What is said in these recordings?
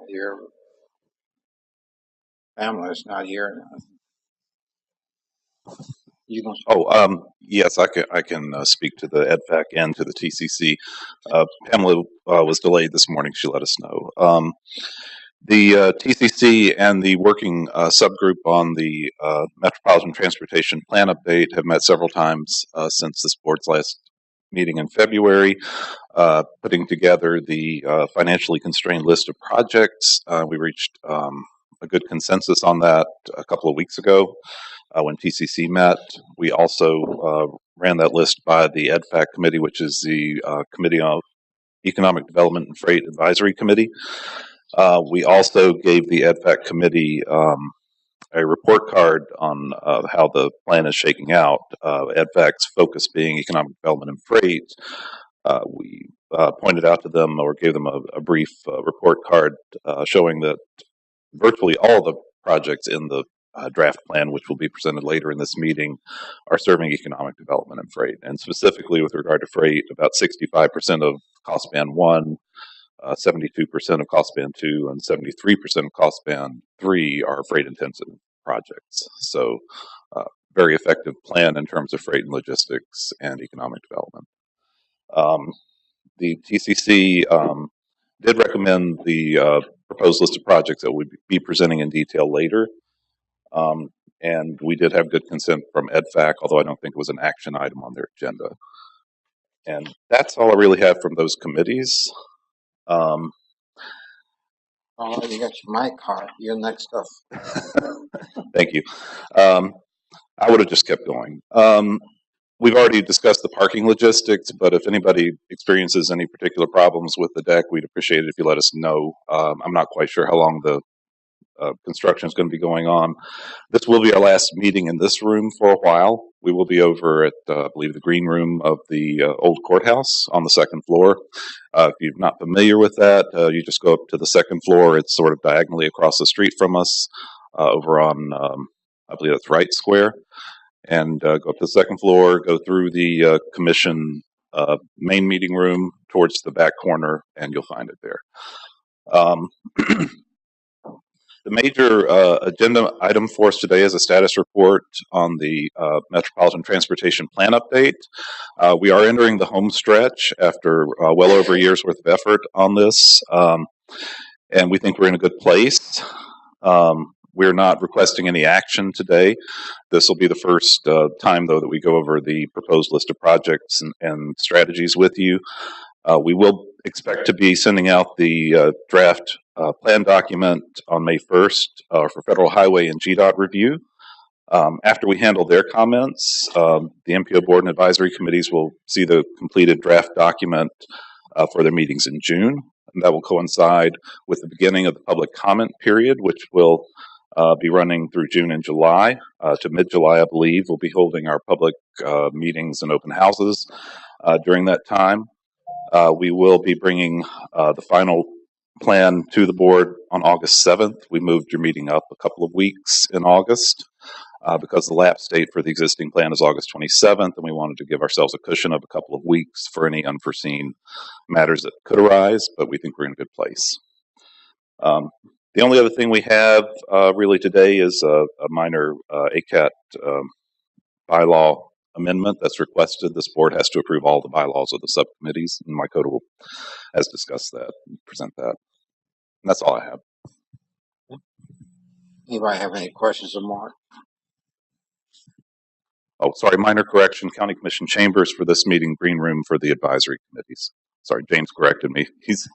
Your family is not here. You can. Yes, I can speak to the EDFAC and to the TCC. Pamela was delayed this morning. She let us know. The TCC and the working subgroup on the Metropolitan Transportation Plan update have met several times since this board's last meeting in February, putting together the financially constrained list of projects. We reached a good consensus on that a couple of weeks ago when TCC met. We also ran that list by the EDFAC committee, which is the Committee on Economic Development and Freight Advisory Committee. We also gave the EDFAC committee a report card on how the plan is shaking out. EDFAC's focus being economic development and freight. We pointed out to them or gave them a brief report card showing that virtually all the projects in the draft plan, which will be presented later in this meeting, are serving economic development and freight. And specifically with regard to freight, about 65% of cost band 1, 72% of cost band 2, and 73% of cost band 3 are freight intensive projects. So very effective plan in terms of freight and logistics and economic development. The TCC did recommend the proposed list of projects that we'll be presenting in detail later. And we did have good consent from EDFAC, although I don't think it was an action item on their agenda. And that's all I really have from those committees. Oh, you got your mic hot. You're next up. Thank you. I would have just kept going. We've already discussed the parking logistics, but if anybody experiences any particular problems with the deck, we'd appreciate it if you let us know. I'm not quite sure how long the construction is going to be going on. This will be our last meeting in this room for a while. We will be over at, I believe, the green room of the old courthouse on the second floor. If you're not familiar with that, you just go up to the second floor. It's sort of diagonally across the street from us over on, I believe that's Wright Square. And go up to the second floor, go through the commission main meeting room towards the back corner, and you'll find it there. The major agenda item for us today is a status report on the Metropolitan Transportation Plan update. We are entering the home stretch after well over a year's worth of effort on this, and we think we're in a good place. We're not requesting any action today. This will be the first time, though, that we go over the proposed list of projects and strategies with you. We will expect to be sending out the draft plan document on May 1st for Federal Highway and GDOT review. After we handle their comments, the MPO board and advisory committees will see the completed draft document for their meetings in June. And that will coincide with the beginning of the public comment period, which will be running through June and July. To mid-July, I believe, we'll be holding our public meetings and open houses during that time. We will be bringing the final plan to the board on August 7th. We moved your meeting up a couple of weeks in August because the lapse date for the existing plan is August 27th, and we wanted to give ourselves a cushion of a couple of weeks for any unforeseen matters that could arise, but we think we're in a good place. The only other thing we have really today is a minor ACAT bylaw amendment that's requested. This board has to approve all the bylaws of the subcommittees, and my code has discussed that and present that. And that's all I have. Anybody have any questions of Mark? Oh, sorry, minor correction, County Commission chambers for this meeting, green room for the advisory committees. Sorry, James corrected me. James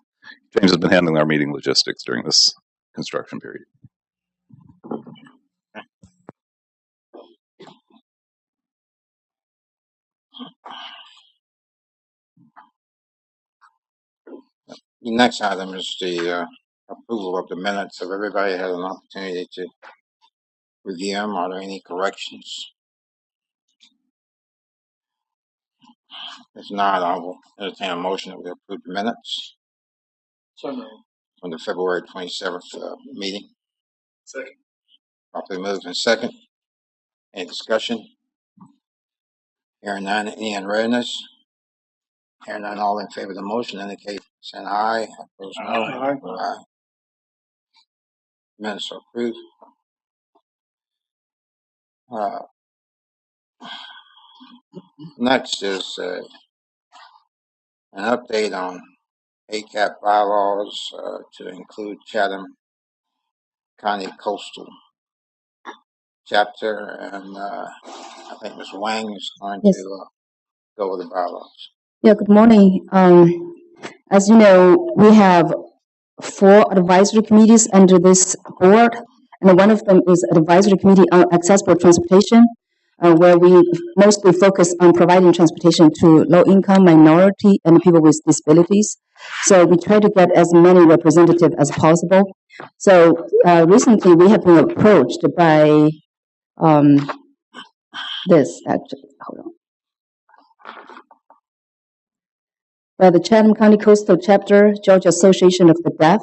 has been handling our meeting logistics during this construction period. The next item is the approval of the minutes. Have everybody had an opportunity to review them? Are there any corrections? If not, I will entertain a motion that we approve the minutes. So From the February 27th meeting. second. Properly moved and second. Any discussion? Hearing none, any in readiness? Hearing none, all in favor of the motion indicate saying aye. Opposed, no. Aye. Aye. Minutes are approved. Uh, Next is an update on ACAP bylaws to include Chatham County Coastal Chapter, and I think Ms. Wang is going Yes. to go over the bylaws. Yeah, good morning. As you know, we have 4 advisory committees under this board, and one of them is Advisory Committee on Accessible Transportation, where we mostly focus on providing transportation to low-income, minority, and people with disabilities. So we try to get as many representatives as possible. So recently, we have been approached by by the Chatham County Coastal Chapter, Georgia Association of the Deaf.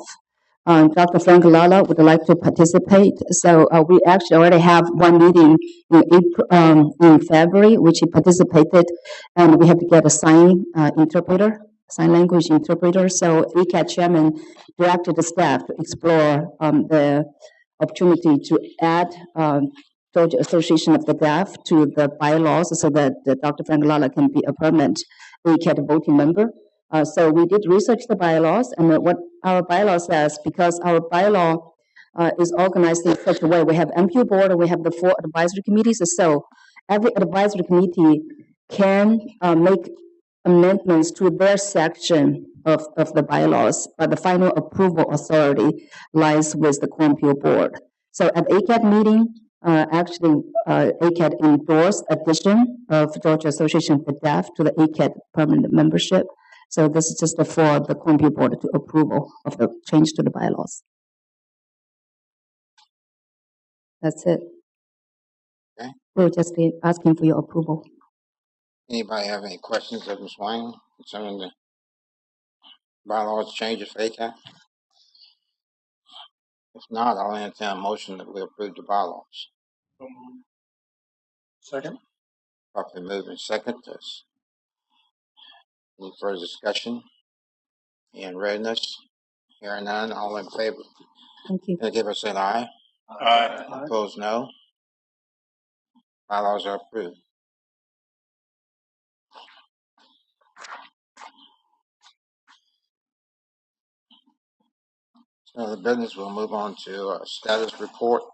Dr. Frank Lala would like to participate. So we actually already have one meeting in February, which he participated, and we have to get a sign language interpreter. So ACAT chairman directed the staff to explore the opportunity to add Georgia Association of the Deaf to the bylaws so that Dr. Frank Lala can be a permanent ACAT voting member. So we did research the bylaws, and what our bylaw says, because our bylaw is organized in such a way, we have MPO board and we have the 4 advisory committees, so every advisory committee can make amendments to their section of the bylaws, but the final approval authority lies with the MPO board. So at ACAT meeting, ACAT endorsed addition of Georgia Association of the Deaf to the ACAT permanent membership. So this is just for the MPO board to approval of the change to the bylaws. That's it. Okay. We'll just be asking for your approval. Anybody have any questions of Ms. Wang concerning the bylaws changes for ACAP? If not, I'll entertain a motion that we approve the bylaws. Second. Properly moved and second. Any further discussion? In readiness? Hearing none, all in favor? Thank you. Indicate by saying aye. Aye. Opposed, no. Bylaws are approved. So the business will move on to status reports,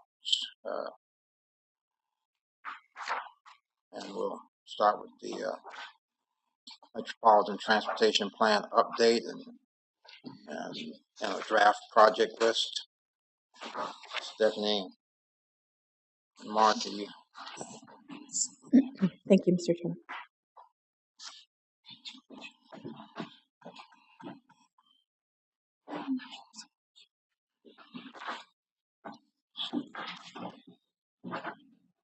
and we'll start with the Metropolitan Transportation Plan update and a draft project list. Stephanie, Martha, you. Thank you, Mr. Chairman.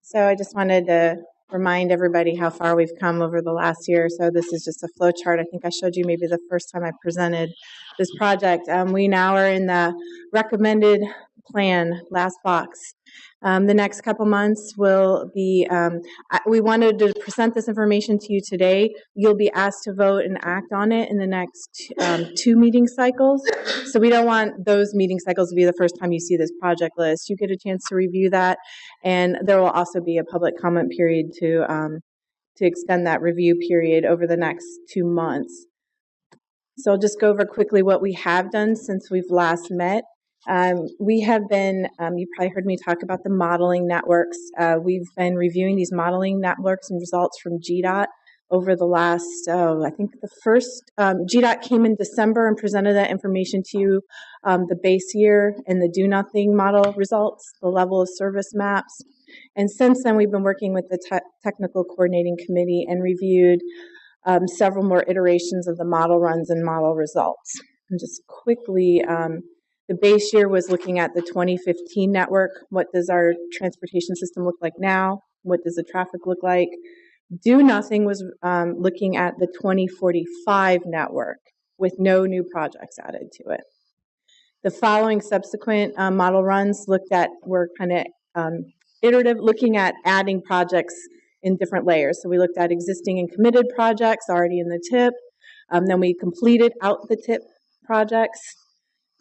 So I just wanted to remind everybody how far we've come over the last year. So this is just a flow chart. I think I showed you maybe the first time I presented this project. We now are in the recommended plan, last box. The next couple months will be, we wanted to present this information to you today. You'll be asked to vote and act on it in the next 2 meeting cycles. So we don't want those meeting cycles to be the first time you see this project list. You get a chance to review that, and there will also be a public comment period to extend that review period over the next 2 months. So I'll just go over quickly what we have done since we've last met. We have been, you probably heard me talk about the modeling networks. We've been reviewing these modeling networks and results from GDOT over the last, I think the first, GDOT came in December and presented that information to you, the base year and the do nothing model results, the level of service maps. And since then, we've been working with the technical coordinating committee and reviewed several more iterations of the model runs and model results. And just quickly, the base year was looking at the 2015 network. What does our transportation system look like now? What does the traffic look like? Do nothing was looking at the 2045 network with no new projects added to it. The following subsequent model runs were kind of iterative, looking at adding projects in different layers. So we looked at existing and committed projects already in the TIP. Then we completed out the TIP projects.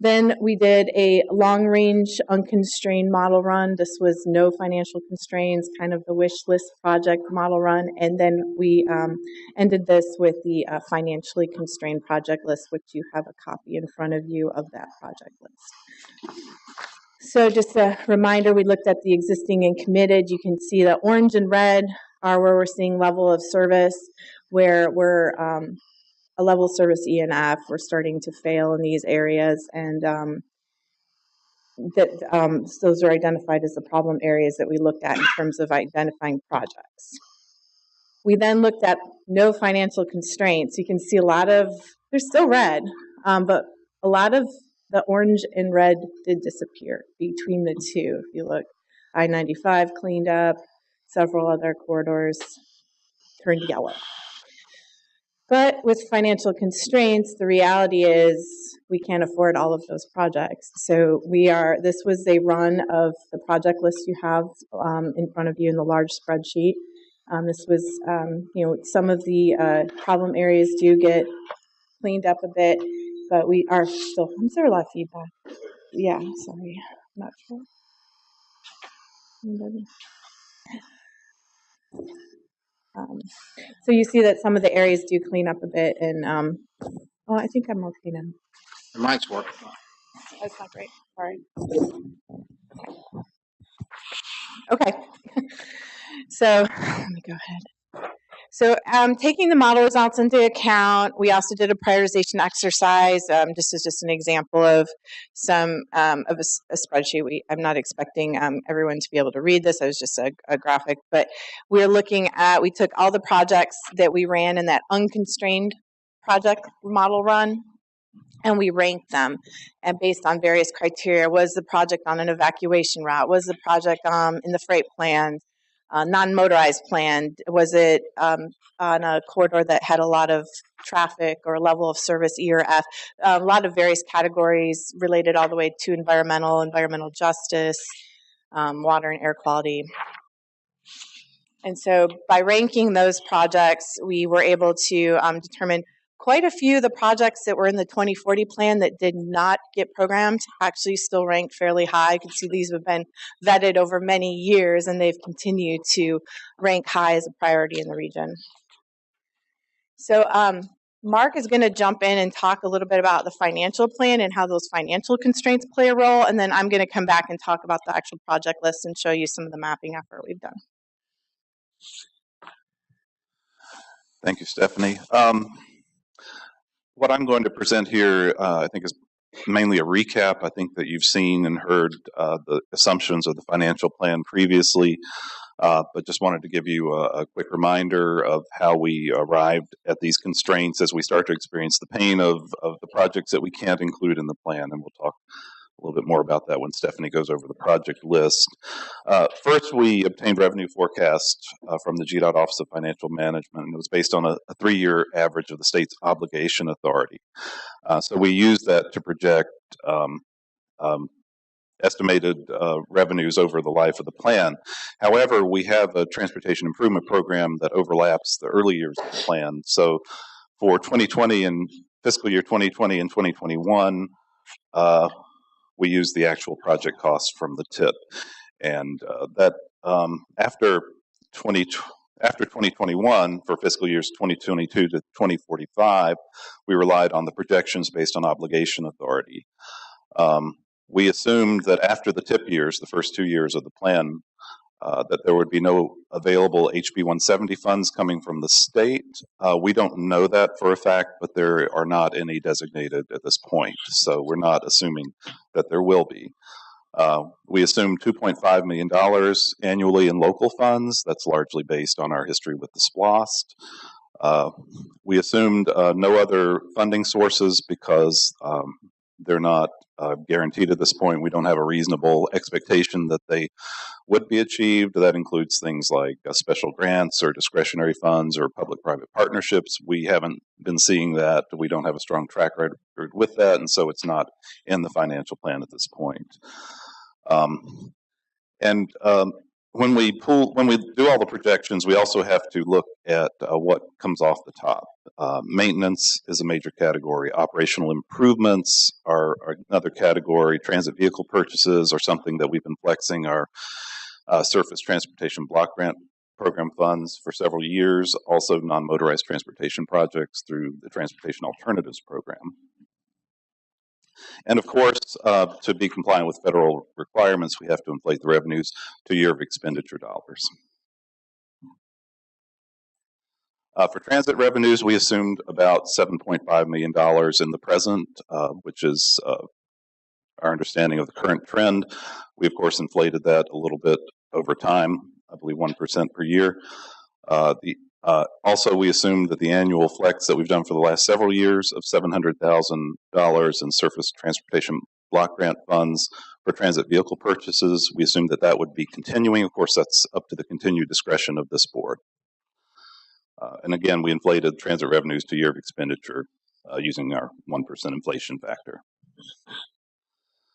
Then we did a long-range unconstrained model run. This was no financial constraints, kind of the wish list project model run. And then we ended this with the financially constrained project list, which you have a copy in front of you of that project list. So just a reminder, we looked at the existing and committed. You can see the orange and red are where we're seeing level of service, where we're a level of service E and F. We're starting to fail in these areas, and those are identified as the problem areas that we looked at in terms of identifying projects. We then looked at no financial constraints. You can see a lot of, they're still red, but a lot of the orange and red did disappear between the two. If you look, I-95 cleaned up, several other corridors turned yellow. But with financial constraints, the reality is we can't afford all of those projects. So this was a run of the project list you have in front of you in the large spreadsheet. This was, some of the problem areas do get cleaned up a bit, but we are still, is there a lot of feedback? Yeah, sorry, I'm not sure. So you see that some of the areas do clean up a bit, and I think I'm okay now. The mic's working. That's not great. Sorry. Okay. So let me go ahead. So taking the model results into account, we also did a prioritization exercise. This is just an example of some of a spreadsheet. I'm not expecting everyone to be able to read this. It was just a graphic. But we took all the projects that we ran in that unconstrained project model run, and we ranked them, and based on various criteria. Was the project on an evacuation route? Was the project in the freight plan, non-motorized plan? Was it on a corridor that had a lot of traffic or level of service E or F? A lot of various categories related all the way to environmental justice, water and air quality. And so by ranking those projects, we were able to determine quite a few of the projects that were in the 2040 plan that did not get programmed actually still ranked fairly high. You can see these have been vetted over many years, and they've continued to rank high as a priority in the region. So Mark is going to jump in and talk a little bit about the financial plan and how those financial constraints play a role, and then I'm going to come back and talk about the actual project list and show you some of the mapping effort we've done. Thank you, Stephanie. What I'm going to present here, I think, is mainly a recap. I think that you've seen and heard the assumptions of the financial plan previously, but just wanted to give you a quick reminder of how we arrived at these constraints as we start to experience the pain of the projects that we can't include in the plan, and we'll talk a little bit more about that when Stephanie goes over the project list. First, we obtained revenue forecast from the GDOT Office of Financial Management, and it was based on a 3-year average of the state's obligation authority. So we used that to project estimated revenues over the life of the plan. However, we have a transportation improvement program that overlaps the early years of the plan. So for 2020 and fiscal year 2020 and 2021, we use the actual project costs from the TIP, and that after 2021 for fiscal years 2022 to 2045, we relied on the projections based on obligation authority. We assumed that after the TIP years, the first 2 years of the plan, that there would be no available HB 170 funds coming from the state. We don't know that for a fact, but there are not any designated at this point, so we're not assuming that there will be. We assume $2.5 million annually in local funds. That's largely based on our history with the SPLOST. We assumed no other funding sources because they're not guaranteed at this point. We don't have a reasonable expectation that they would be achieved. That includes things like special grants or discretionary funds or public-private partnerships. We haven't been seeing that. We don't have a strong track record with that, and so it's not in the financial plan at this point. When we do all the projections, we also have to look at what comes off the top. Maintenance is a major category. Operational improvements are another category. Transit vehicle purchases are something that we've been flexing our surface transportation block grant program funds for several years. Also, non-motorized transportation projects through the Transportation Alternatives Program. And of course, to be compliant with federal requirements, we have to inflate the revenues to year of expenditure dollars. For transit revenues, we assumed about $7.5 million in the present, which is our understanding of the current trend. We, of course, inflated that a little bit over time, I believe 1% per year. Also, we assumed that the annual flex that we've done for the last several years of $700,000 in surface transportation block grant funds for transit vehicle purchases, we assumed that that would be continuing. Of course, that's up to the continued discretion of this board. And again, we inflated transit revenues to year of expenditure using our 1% inflation factor.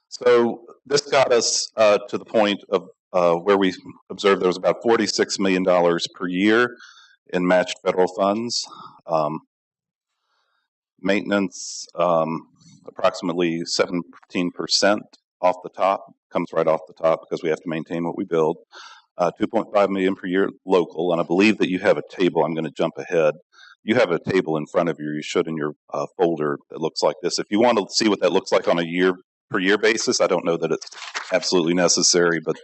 So this got us to the point of where we observed there was about $46 million per year in matched federal funds. Maintenance, approximately 17% off the top, comes right off the top because we have to maintain what we build. 2.5 million per year local, and I believe that you have a table. I'm going to jump ahead. You have a table in front of you. You should in your folder that looks like this. If you want to see what that looks like on a year per year basis, I don't know that it's absolutely necessary, but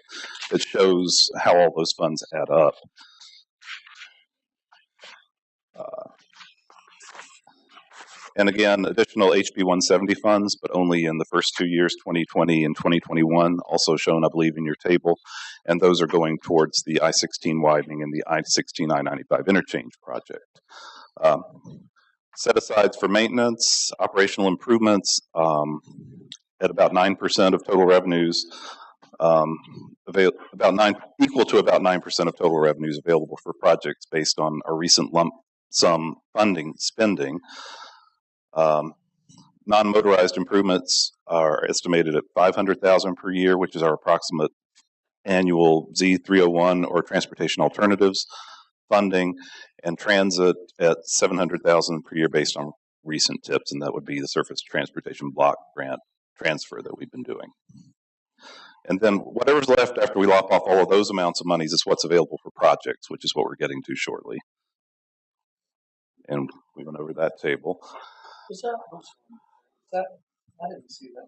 it shows how all those funds add up. And again, additional HB 170 funds, but only in the first 2 years, 2020 and 2021, also shown, I believe, in your table. And those are going towards the I-16 widening and the I-16, I-95 interchange project. Set-asides for maintenance, operational improvements at about 9% of total revenues, equal to about 9% of total revenues available for projects based on our recent lump sum funding spending. Non-motorized improvements are estimated at $500,000 per year, which is our approximate annual Z301 or transportation alternatives funding, and transit at $700,000 per year based on recent tips, and that would be the surface transportation block grant transfer that we've been doing. And then whatever's left after we lop off all of those amounts of monies is what's available for projects, which is what we're getting to shortly. And we went over that table. Is that, I didn't see that.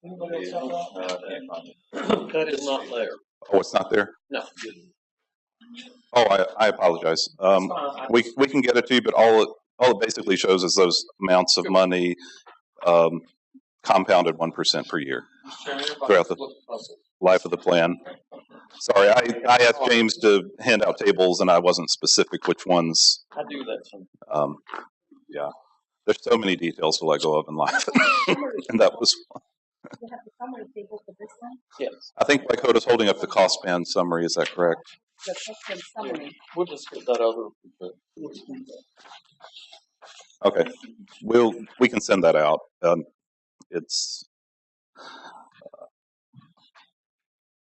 Anybody else have that? That is not there. Oh, it's not there? No. Oh, I apologize. We can get it to you, but all it basically shows is those amounts of money compounded 1% per year throughout the life of the plan. Sorry, I asked James to hand out tables, and I wasn't specific which ones. I do that sometimes. Yeah. There's so many details to let go of in life. And that was one. You have the summary table for this one? Yes. I think Lycota's holding up the cost band summary. Is that correct? The cost band summary. We'll just get that other. Okay. We can send that out. It's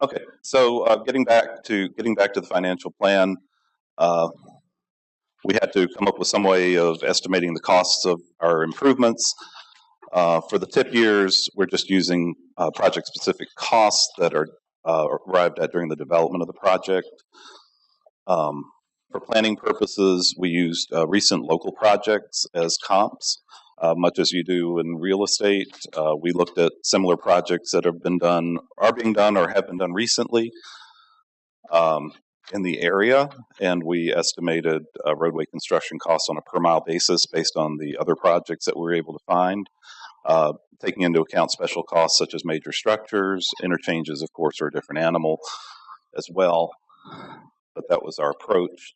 okay. So getting back to the financial plan, we had to come up with some way of estimating the costs of our improvements. For the tip years, we're just using project-specific costs that are arrived at during the development of the project. For planning purposes, we used recent local projects as comps, much as you do in real estate. We looked at similar projects that have been done, are being done, or have been done recently in the area, and we estimated roadway construction costs on a per mile basis based on the other projects that we were able to find, taking into account special costs such as major structures. Interchanges, of course, are a different animal as well, but that was our approach.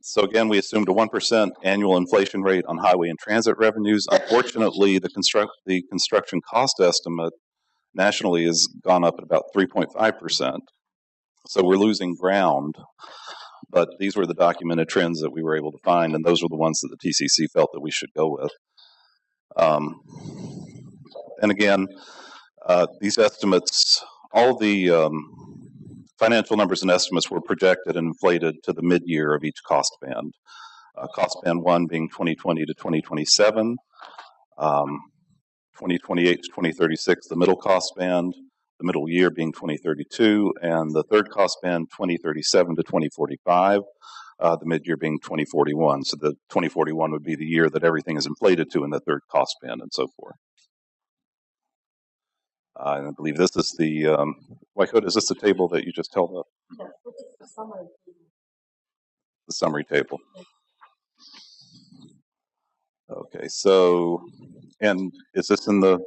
So again, we assumed a 1% annual inflation rate on highway and transit revenues. Unfortunately, the construction cost estimate nationally has gone up at about 3.5%. So we're losing ground, but these were the documented trends that we were able to find, and those were the ones that the TCC felt that we should go with. And again, these estimates, all the financial numbers and estimates were projected and inflated to the mid-year of each cost band. Cost band 1 being 2020 to 2027, 2028 to 2036, the middle cost band, the middle year being 2032, and the third cost band 2037 to 2045, the mid-year being 2041. So the 2041 would be the year that everything is inflated to in the third cost band and so forth. And I believe this is the, Whitecoat, is this the table that you just held up? Yeah, the summary. The summary table. Okay, so, and is this in the,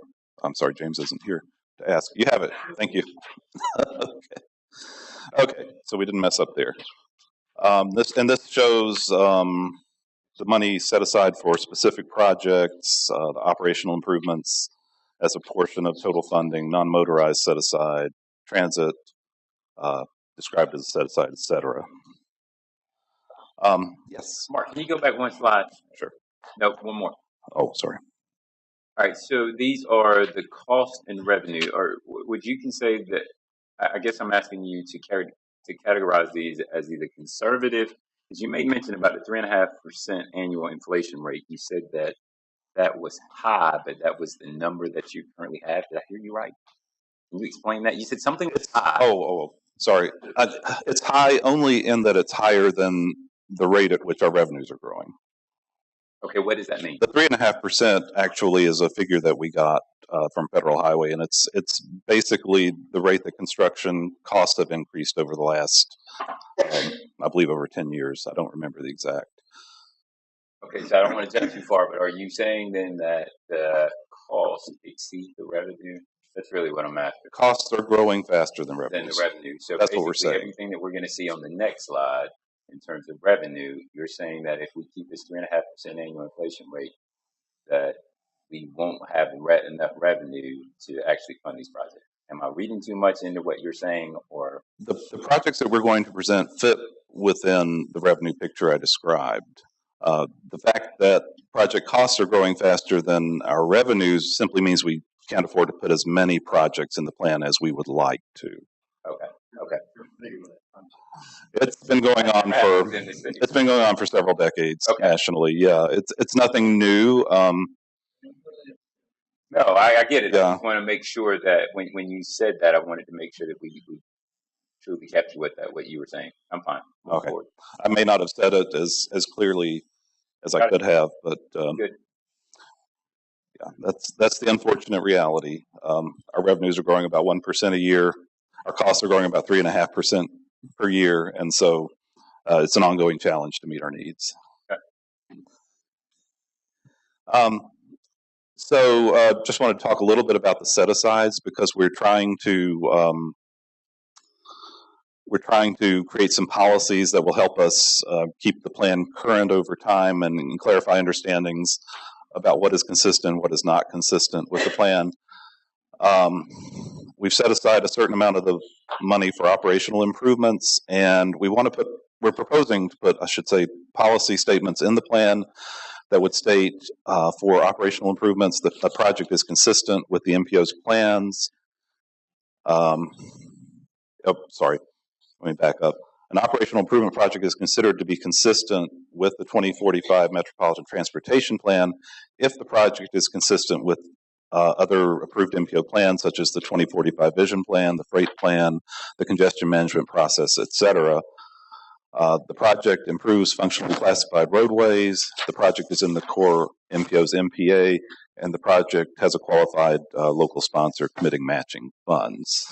I'm sorry, James isn't here to ask. You have it. Thank you. Okay, so we didn't mess up there. This shows the money set aside for specific projects, the operational improvements as a portion of total funding, non-motorized set aside, transit described as set aside, etc. Yes. Mark, can you go back one slide? Sure. No, one more. Oh, sorry. All right, so these are the cost and revenue, or would you can say that, I guess I'm asking you to categorize these as either conservative, because you made mention about the 3.5% annual inflation rate. You said that that was high, but that was the number that you currently have. Did I hear you right? Can you explain that? You said something that's high. Oh, sorry. It's high only in that it's higher than the rate at which our revenues are growing. Okay, what does that mean? The 3.5% actually is a figure that we got from Federal Highway, and it's basically the rate that construction costs have increased over the last, I believe, over 10 years. I don't remember the exact. Okay, so I don't want to jump too far, but are you saying then that the costs exceed the revenue? That's really what I'm after. Costs are growing faster than revenues. Than the revenue. So that's what we're saying. Everything that we're going to see on the next slide in terms of revenue, you're saying that if we keep this 3.5% annual inflation rate, that we won't have enough revenue to actually fund these projects. Am I reading too much into what you're saying, or the projects that we're going to present fit within the revenue picture I described? The fact that project costs are growing faster than our revenues simply means we can't afford to put as many projects in the plan as we would like to. Okay. It's been going on for several decades nationally. Yeah, it's nothing new. No, I get it. Yeah. I just want to make sure that when you said that, I wanted to make sure that we truly capture what you were saying. I'm fine. Move forward. I may not have said it as clearly as I could have, but good. Yeah, that's the unfortunate reality. Our revenues are growing about 1% a year. Our costs are growing about 3.5% per year, and so it's an ongoing challenge to meet our needs. Okay. So just want to talk a little bit about the set-asides, because we're trying to create some policies that will help us keep the plan current over time and clarify understandings about what is consistent, what is not consistent with the plan. We've set aside a certain amount of the money for operational improvements, and we're proposing to put, I should say, policy statements in the plan that would state for operational improvements that the project is consistent with the MPO's plans. Sorry, let me back up. An operational improvement project is considered to be consistent with the 2045 Metropolitan Transportation Plan if the project is consistent with other approved MPO plans, such as the 2045 Vision Plan, the Freight Plan, the Congestion Management Process, etc. The project improves functionally classified roadways, the project is in the core MPO's MPA, and the project has a qualified local sponsor committing matching funds.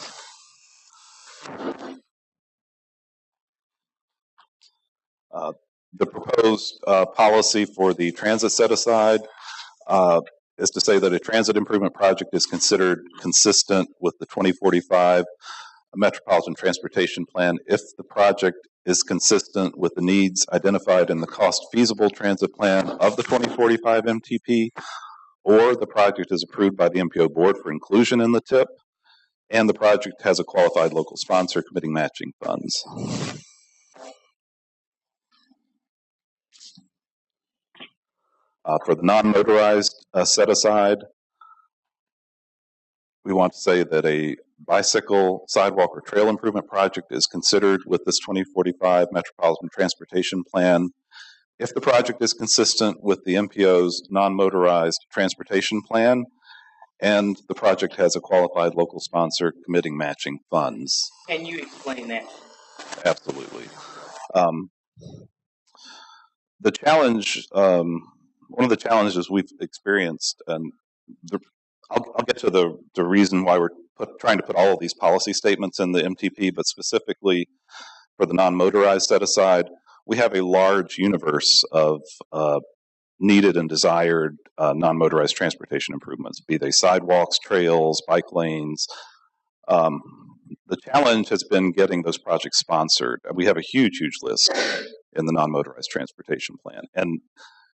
The proposed policy for the transit set-aside is to say that a transit improvement project is considered consistent with the 2045 Metropolitan Transportation Plan if the project is consistent with the needs identified in the cost-feasible transit plan of the 2045 MTP, or the project is approved by the MPO board for inclusion in the TIP, and the project has a qualified local sponsor committing matching funds. For the non-motorized set-aside, we want to say that a bicycle, sidewalk, or trail improvement project is considered with this 2045 Metropolitan Transportation Plan if the project is consistent with the MPO's non-motorized transportation plan and the project has a qualified local sponsor committing matching funds. Can you explain that? Absolutely. The challenge, one of the challenges we've experienced, and I'll get to the reason why we're trying to put all of these policy statements in the MTP, but specifically for the non-motorized set aside, we have a large universe of needed and desired non-motorized transportation improvements, be they sidewalks, trails, bike lanes. The challenge has been getting those projects sponsored. We have a huge list in the non-motorized transportation plan. And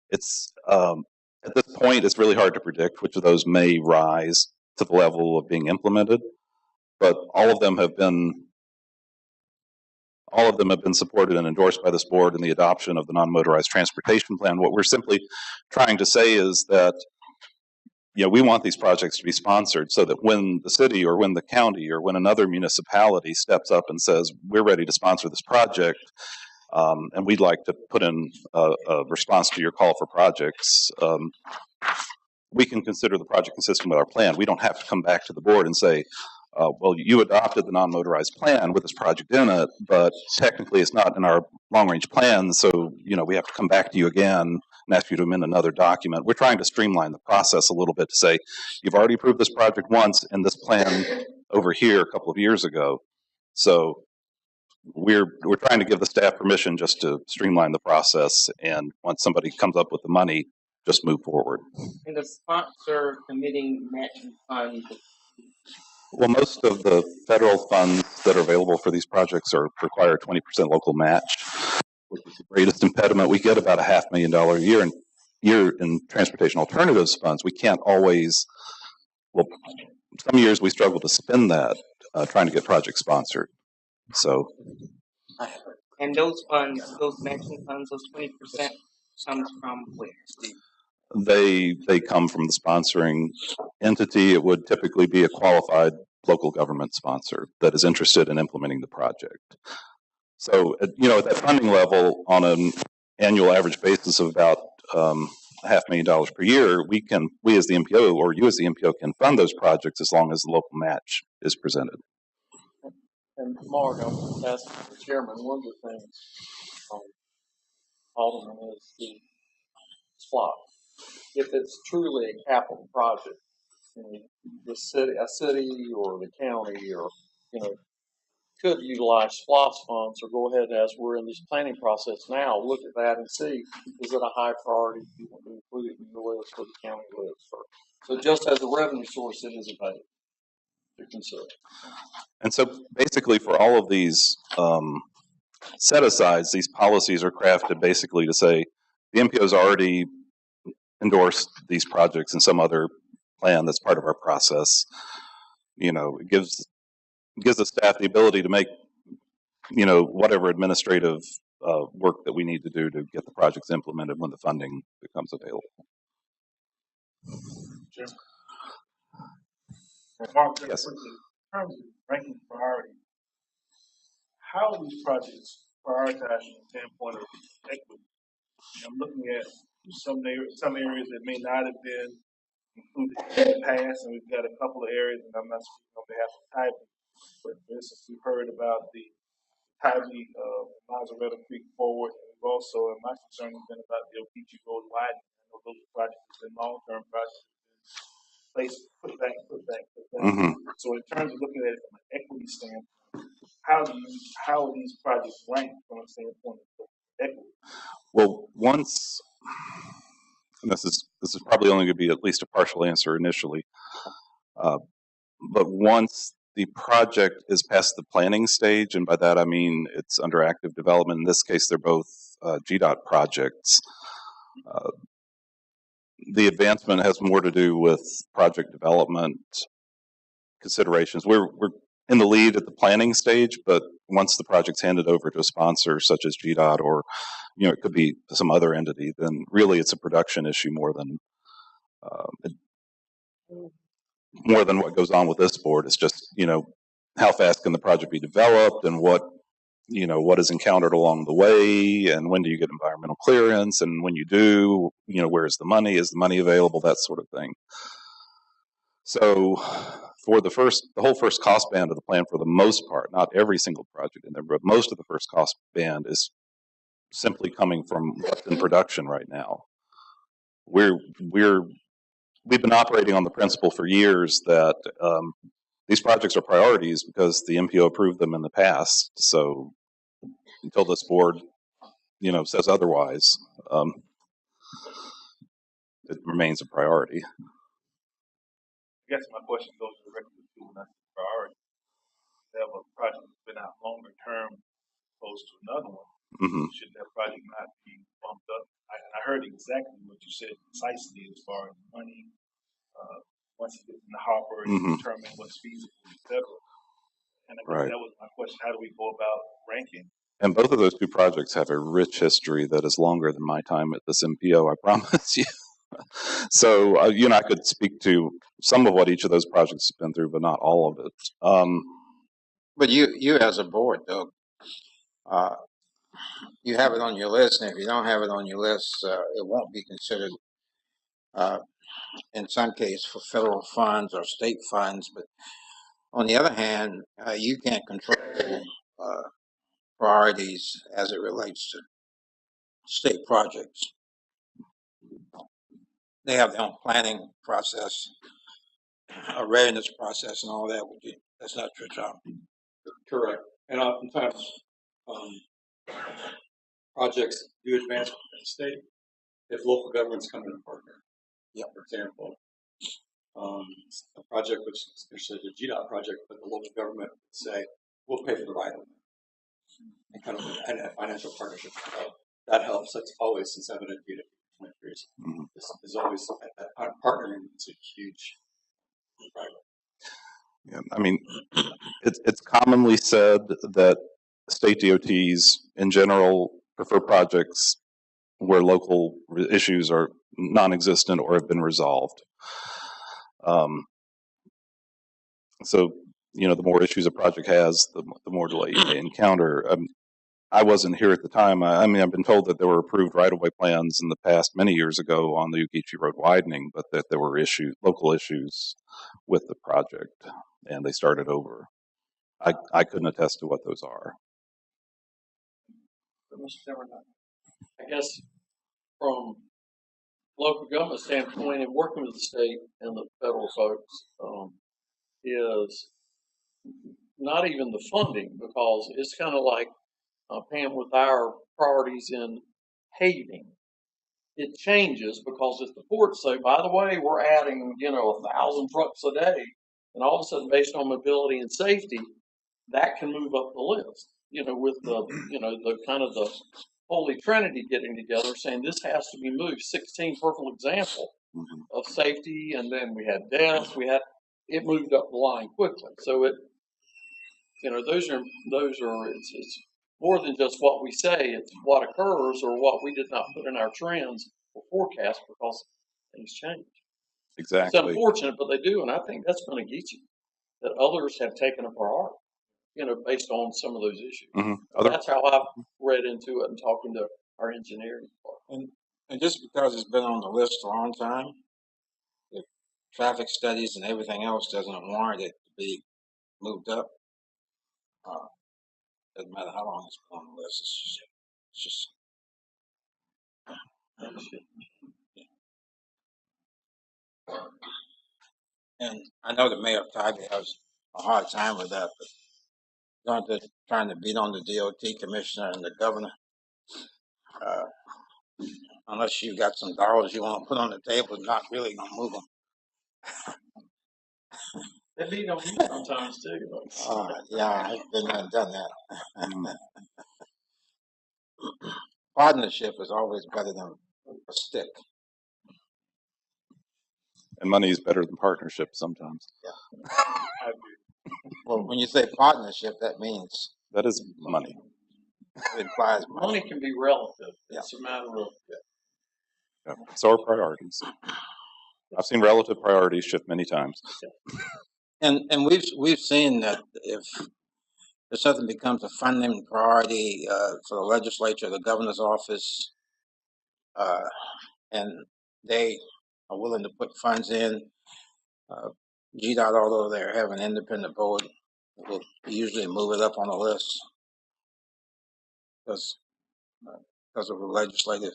it's, at this point, it's really hard to predict which of those may rise to the level of being implemented, but all of them have been supported and endorsed by this board in the adoption of the non-motorized transportation plan. What we're simply trying to say is that, we want these projects to be sponsored so that when the city or when the county or when another municipality steps up and says, we're ready to sponsor this project, and we'd like to put in a response to your call for projects, we can consider the project consistent with our plan. We don't have to come back to the board and say, well, you adopted the non-motorized plan with this project in it, but technically it's not in our long-range plan, so we have to come back to you again and ask you to amend another document. We're trying to streamline the process a little bit to say, you've already approved this project once in this plan over here a couple of years ago, so we're trying to give the staff permission just to streamline the process, and once somebody comes up with the money, just move forward. And the sponsor committing matching funds. Well, most of the federal funds that are available for these projects require 20% local match, which is the greatest impediment. We get about $500,000 a year in transportation alternatives funds. We can't always, some years we struggle to spend that trying to get projects sponsored. So. And those funds, those matching funds, those 20% comes from where, Steve? They come from the sponsoring entity. It would typically be a qualified local government sponsor that is interested in implementing the project. So, at that funding level, on an annual average basis of about $500,000 per year, we as the MPO, or you as the MPO, can fund those projects as long as the local match is presented. And Mark, I'll ask the chairman, one of the things, Alderman, is the SWOT. If it's truly a capital project, a city or the county or could utilize SPLOST funds, or go ahead as we're in this planning process now, look at that and see, is it a high priority? Do you want to include it in your list or the county list? So just as a revenue source, it is available to consider. And so basically for all of these set-asides, these policies are crafted basically to say the MPO has already endorsed these projects in some other plan that's part of our process. It gives the staff the ability to make, whatever administrative work that we need to do to get the projects implemented when the funding becomes available. Sure. Mark, yes. In terms of ranking priority, how are these projects prioritized from the standpoint of equity? I'm looking at some areas that may not have been included in the past, and we've got a couple of areas, and I'm not speaking on behalf of Tybee, but for instance, we've heard about the Tybee Mazzaretta Creek forward, and we've also, and my concern has been about the Okeechee Road widening. I know those projects have been long-term projects, put back. Mm-hmm. So in terms of looking at it from an equity standpoint, how are these projects ranked from a standpoint of equity? Well, this is probably only going to be at least a partial answer initially, but once the project is past the planning stage, and by that I mean it's under active development. In this case, they're both GDOT projects. The advancement has more to do with project development considerations. We're in the lead at the planning stage, but once the project's handed over to a sponsor such as GDOT, or it could be some other entity, then really it's a production issue more than more than what goes on with this board. It's just, how fast can the project be developed, and what is encountered along the way, and when do you get environmental clearance, and when you do, where's the money? Is the money available? That sort of thing. So for the whole first cost band of the plan, for the most part, not every single project in there, but most of the first cost band is simply coming from what's in production right now. We've been operating on the principle for years that these projects are priorities because the MPO approved them in the past. So until this board, says otherwise, it remains a priority. I guess my question goes directly to when I say priority. Have a project that's been out longer term opposed to another one. Mm-hmm. Should that project not be bumped up? I heard exactly what you said precisely as far as money. Once it gets in the hopper, and Mm-hmm. determine what's feasible, etc. And I guess Right. that was my question: how do we go about ranking? And both of those two projects have a rich history that is longer than my time at this MPO, I promise you. So, I could speak to some of what each of those projects have been through, but not all of it. But you as a board, though, you have it on your list, and if you don't have it on your list, it won't be considered. In some case, for federal funds or state funds, but on the other hand, you can't control priorities as it relates to state projects. They have their own planning process, a readiness process, and all that. That's not your job. Correct. And oftentimes, projects do advance within the state if local governments come in and partner. Yeah. For example, a project which is considered a GDOT project, but the local government would say, we'll pay for the right of it. And kind of a financial partnership. That helps. That's always, since I've been at GDOT for 20 years, Mm-hmm. is always partnering. It's a huge project. Yeah, I mean, it's commonly said that state DOTs in general prefer projects where local issues are non-existent or have been resolved. So, the more issues a project has, the more delay you may encounter. I wasn't here at the time. I've been told that there were approved right-of-way plans in the past many years ago on the Ukichi Road widening, but that there were local issues with the project, and they started over. I couldn't attest to what those are. Mr. Chairman, I guess from local government standpoint and working with the state and the federal folks, is not even the funding, because it's kind of like Pam, with our priorities in paving. It changes because if the ports say, by the way, we're adding 1,000 trucks a day, and all of a sudden, based on mobility and safety, that can move up the list. With the kind of the Holy Trinity getting together, saying this has to be moved. 16 perfect example of safety, and then we had deaths. It moved up the line quickly. So those are it's more than just what we say. It's what occurs or what we did not put in our trends or forecast, because things change. Exactly. It's unfortunate, but they do, and I think that's going to get you that others have taken a priority, based on some of those issues. Mm-hmm. That's how I've read into it and talking to our engineering department. And just because it's been on the list a long time, if traffic studies and everything else doesn't warrant it to be moved up, doesn't matter how long it's been on the list. It's just. And I know the mayor of Tybee has a hard time with that, but trying to beat on the DOT commissioner and the governor. Unless you've got some dollars you want to put on the table, not really going to move them. They beat on you sometimes too. Yeah, I've been there and done that. Partnership is always better than a stick. And money is better than partnership sometimes. Yeah. Well, when you say partnership, that means that is money. It implies money can be relative. It's a matter of So are priorities. I've seen relative priorities shift many times. And we've seen that if something becomes a funding priority for the legislature, the governor's office, and they are willing to put funds in, GDOT, although they have an independent board, will usually move it up on the list because of the legislative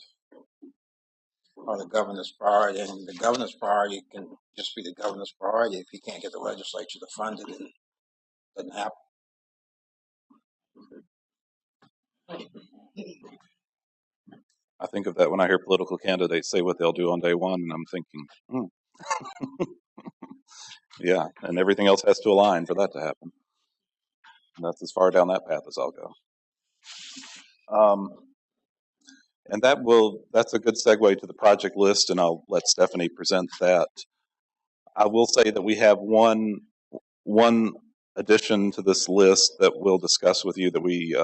or the governor's priority. And the governor's priority can just be the governor's priority. If he can't get the legislature to fund it, it doesn't happen. I think of that when I hear political candidates say what they'll do on day one, and I'm thinking, yeah, and everything else has to align for that to happen. And that's as far down that path as I'll go. And that's a good segue to the project list, and I'll let Stephanie present that. I will say that we have one addition to this list that we'll discuss with you that we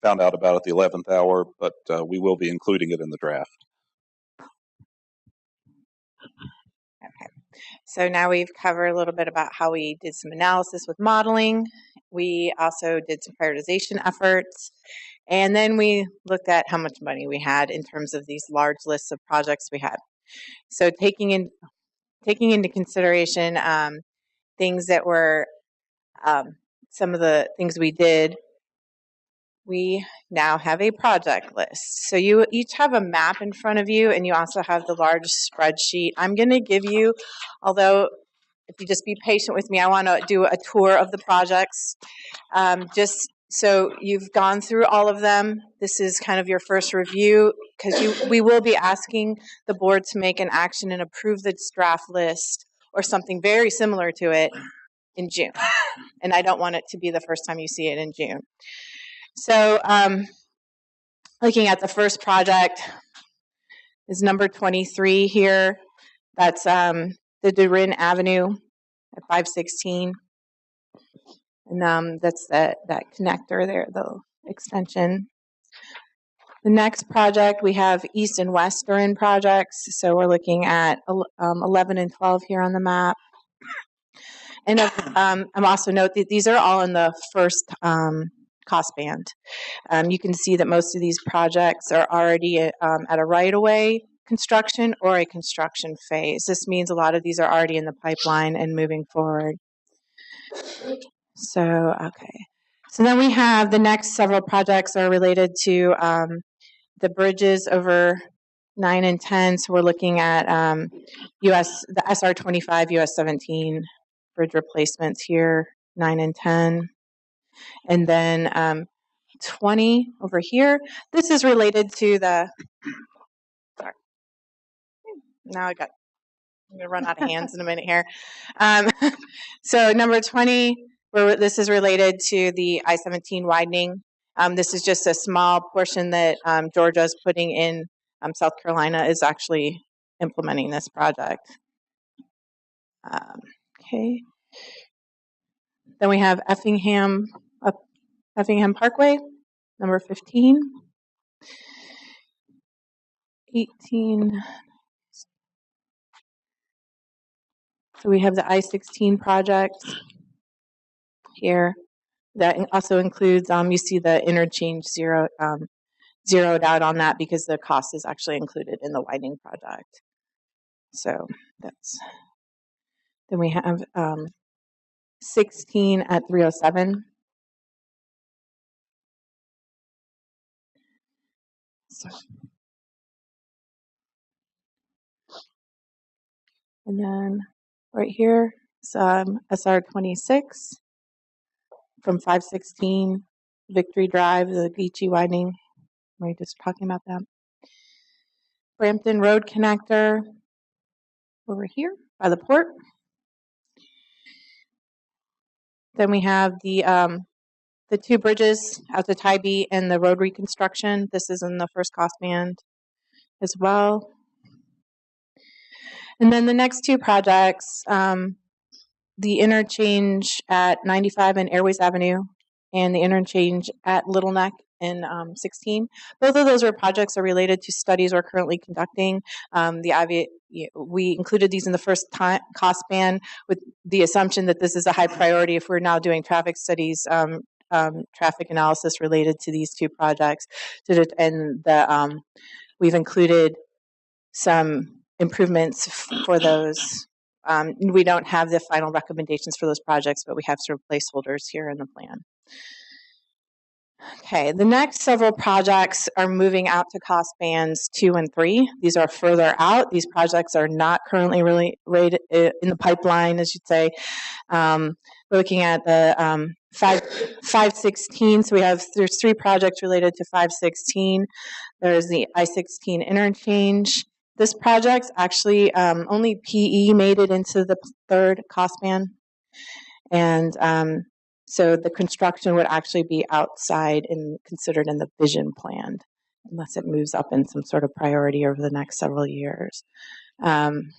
found out about at the 11th hour, but we will be including it in the draft. Okay. So now we've covered a little bit about how we did some analysis with modeling. We also did some prioritization efforts. And then we looked at how much money we had in terms of these large lists of projects we had. So taking into consideration things that were some of the things we did, we now have a project list. So you each have a map in front of you, and you also have the large spreadsheet. I'm going to give you, although if you just be patient with me, I want to do a tour of the projects. Just so you've gone through all of them. This is kind of your first review, because we will be asking the board to make an action and approve this draft list or something very similar to it in June. And I don't want it to be the first time you see it in June. So looking at the first project is number 23 here. That's the Durin Avenue at 516. And that's that connector there, the extension. The next project, we have East and West Durin projects. So we're looking at 11 and 12 here on the map. And I'm also note that these are all in the first cost band. You can see that most of these projects are already at a right-of-way construction or a construction phase. This means a lot of these are already in the pipeline and moving forward. So, okay. So then we have the next several projects are related to the bridges over 9 and 10. So we're looking at the SR25, US 17 bridge replacements here, 9 and 10. And then 20 over here. This is related to the, sorry. Now I'm going to run out of hands in a minute here. So number 20, this is related to the I-17 widening. This is just a small portion that Georgia is putting in. South Carolina is actually implementing this project. Okay. Then we have Effingham Parkway, number 15. 18. So we have the I-16 project here. That also includes, you see the interchange zeroed out on that because the cost is actually included in the widening project. So then we have 16 at 307. So, and then right here is SR26 from 516 Victory Drive, the Geechee widening. We're just talking about that. Brampton Road Connector over here by the port. Then we have the two bridges out to Tybee and the road reconstruction. This is in the first cost band as well. And then the next two projects, the interchange at 95 and Airways Avenue and the interchange at Little Neck 16. Both of those projects are related to studies we're currently conducting. We included these in the first cost band with the assumption that this is a high priority if we're now doing traffic studies, traffic analysis related to these two projects. We've included some improvements for those. We don't have the final recommendations for those projects, but we have sort of placeholders here in the plan. Okay, the next several projects are moving out to cost bands 2 and 3. These are further out. These projects are not currently really rated in the pipeline, as you'd say. We're looking at the 516. So there's 3 projects related to 516. There's the I-16 interchange. This project actually only PE made it into the 3rd cost band, and so the construction would actually be outside and considered in the vision plan, unless it moves up in some sort of priority over the next several years. And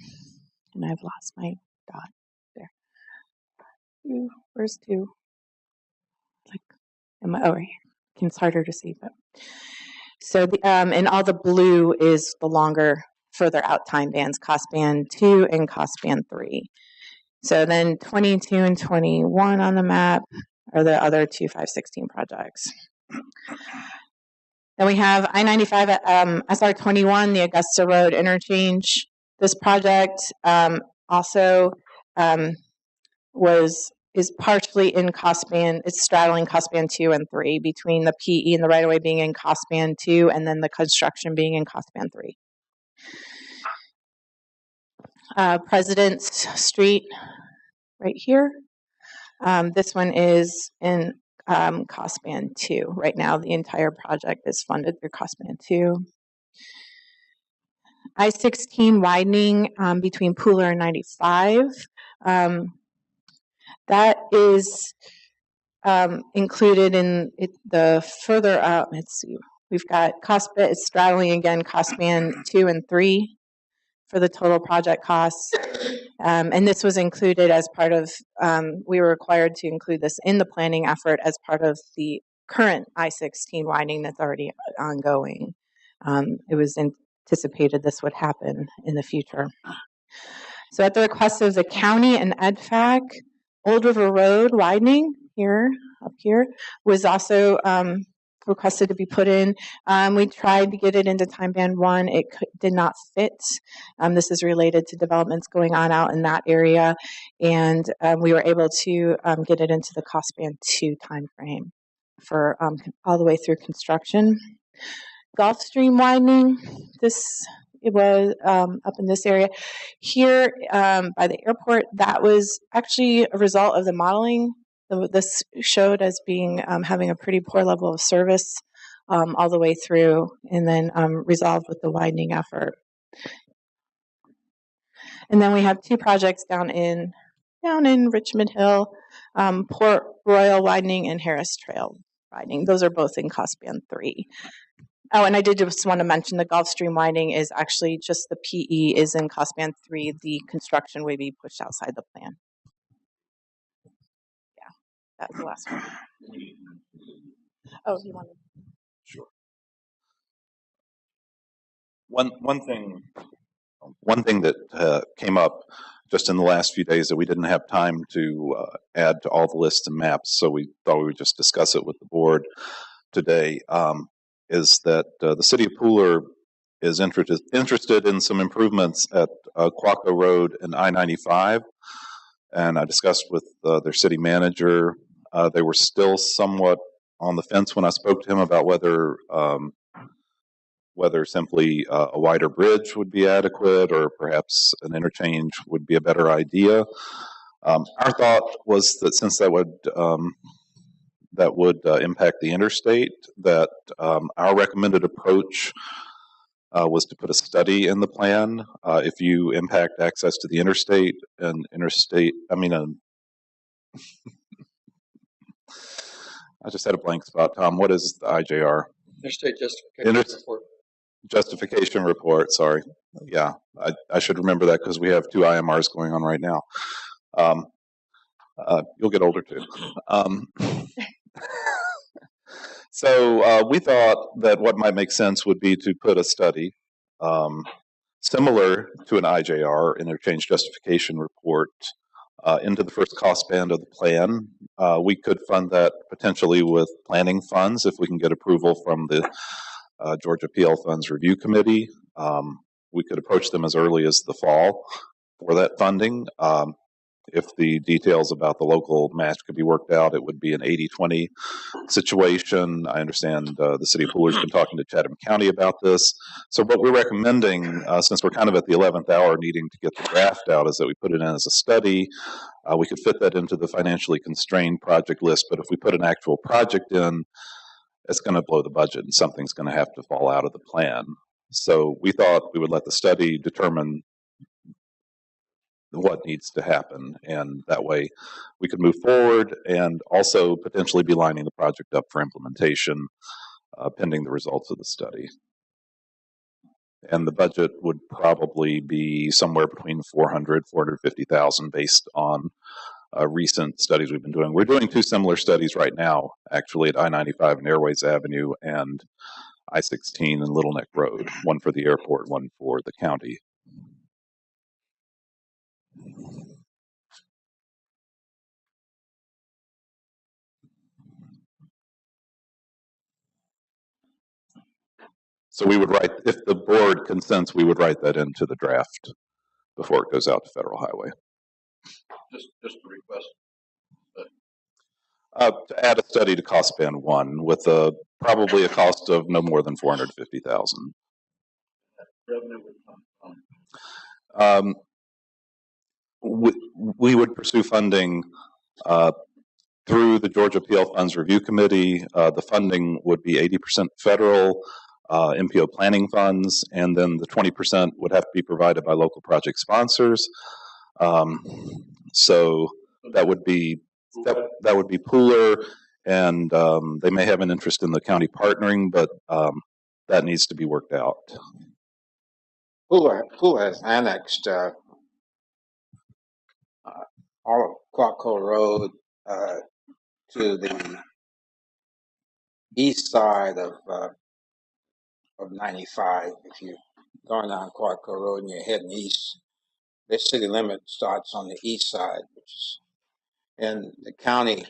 I've lost my dot there. Where's 2? Right here. It's harder to see, but so and all the blue is the longer, further out time bands, cost band 2 and cost band 3. So then 22 and 21 on the map are the other 2 516 projects. Then we have I-95 at SR21, the Augusta Road interchange. This project also is partially in cost band. It's straddling cost band 2 and 3, between the PE and the right-of-way being in cost band 2 and then the construction being in cost band 3. President's Street right here. This one is in cost band 2. Right now, the entire project is funded through cost band 2. I-16 widening between Pooler and 95. That is included in the further out. Let's see. We've got cost band, it's straddling again cost band 2 and 3 for the total project costs. And this was included as part of, we were required to include this in the planning effort as part of the current I-16 widening that's already ongoing. It was anticipated this would happen in the future. So at the request of the county and EDFAC, Old River Road widening up here was also requested to be put in. We tried to get it into time band 1. It did not fit. This is related to developments going on out in that area, and we were able to get it into the cost band 2 time frame for all the way through construction. Gulfstream widening. It was up in this area. Here by the airport, that was actually a result of the modeling. This showed as being having a pretty poor level of service all the way through, and then resolved with the widening effort. And then we have 2 projects down in Richmond Hill, Port Royal widening and Harris Trail widening. Those are both in cost band 3. Oh, and I did just want to mention the Gulfstream widening is actually just the PE is in cost band 3. The construction will be pushed outside the plan. Yeah, that's the last one. Oh, you want to? Sure. One thing that came up just in the last few days that we didn't have time to add to all the lists and maps, so we thought we would just discuss it with the board today, is that the city of Pooler is interested in some improvements at Quaco Road and I-95, and I discussed with their city manager. They were still somewhat on the fence when I spoke to him about whether simply a wider bridge would be adequate or perhaps an interchange would be a better idea. Our thought was that since that would impact the interstate, that our recommended approach was to put a study in the plan. If you impact access to the interstate, I just had a blank spot. Tom, what is the IJR? Interstate Justification Report. Justification report, sorry. Yeah, I should remember that because we have 2 IMRs going on right now. You'll get older too. So we thought that what might make sense would be to put a study similar to an IJR, interchange justification report, into the first cost band of the plan. We could fund that potentially with planning funds if we can get approval from the Georgia PL Funds Review Committee. We could approach them as early as the fall for that funding. If the details about the local match could be worked out, it would be an 80-20 situation. I understand the city of Pooler's been talking to Chatham County about this. So what we're recommending, since we're kind of at the 11th hour needing to get the draft out, is that we put it in as a study. We could fit that into the financially constrained project list, but if we put an actual project in, it's going to blow the budget and something's going to have to fall out of the plan. So we thought we would let the study determine what needs to happen, and that way we could move forward and also potentially be lining the project up for implementation pending the results of the study. And the budget would probably be somewhere between 450,000 based on recent studies we've been doing. We're doing two similar studies right now, actually, at I-95 and Airways Avenue and I-16 and Little Neck Road, one for the airport, one for the county. So we would write, if the board consents, we would write that into the draft before it goes out to Federal Highway. Just a request. To add a study to cost band 1 with probably a cost of no more than 450,000. Revenue would come from. We would pursue funding through the Georgia PL Funds Review Committee. The funding would be 80% federal, MPO planning funds, and then the 20% would have to be provided by local project sponsors. So that would be Pooler, and they may have an interest in the county partnering, but that needs to be worked out. Pooler has annexed all of Quaco Road to the east side of 95. If you're going down Quaco Road and you're heading east, their city limit starts on the east side, which is in the county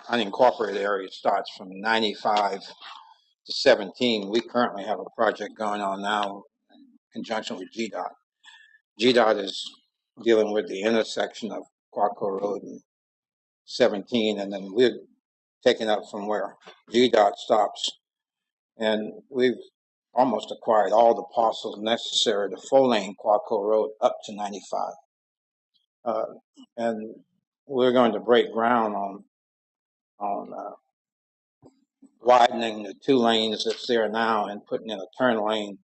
unincorporated area starts from 95 to 17. We currently have a project going on now in conjunction with GDOT. GDOT is dealing with the intersection of Quaco Road and 17, and then we're taking up from where GDOT stops. And we've almost acquired all the parcels necessary to full lane Quaco Road up to 95. And we're going to break ground on widening the 2 lanes that's there now and putting in a turn lane.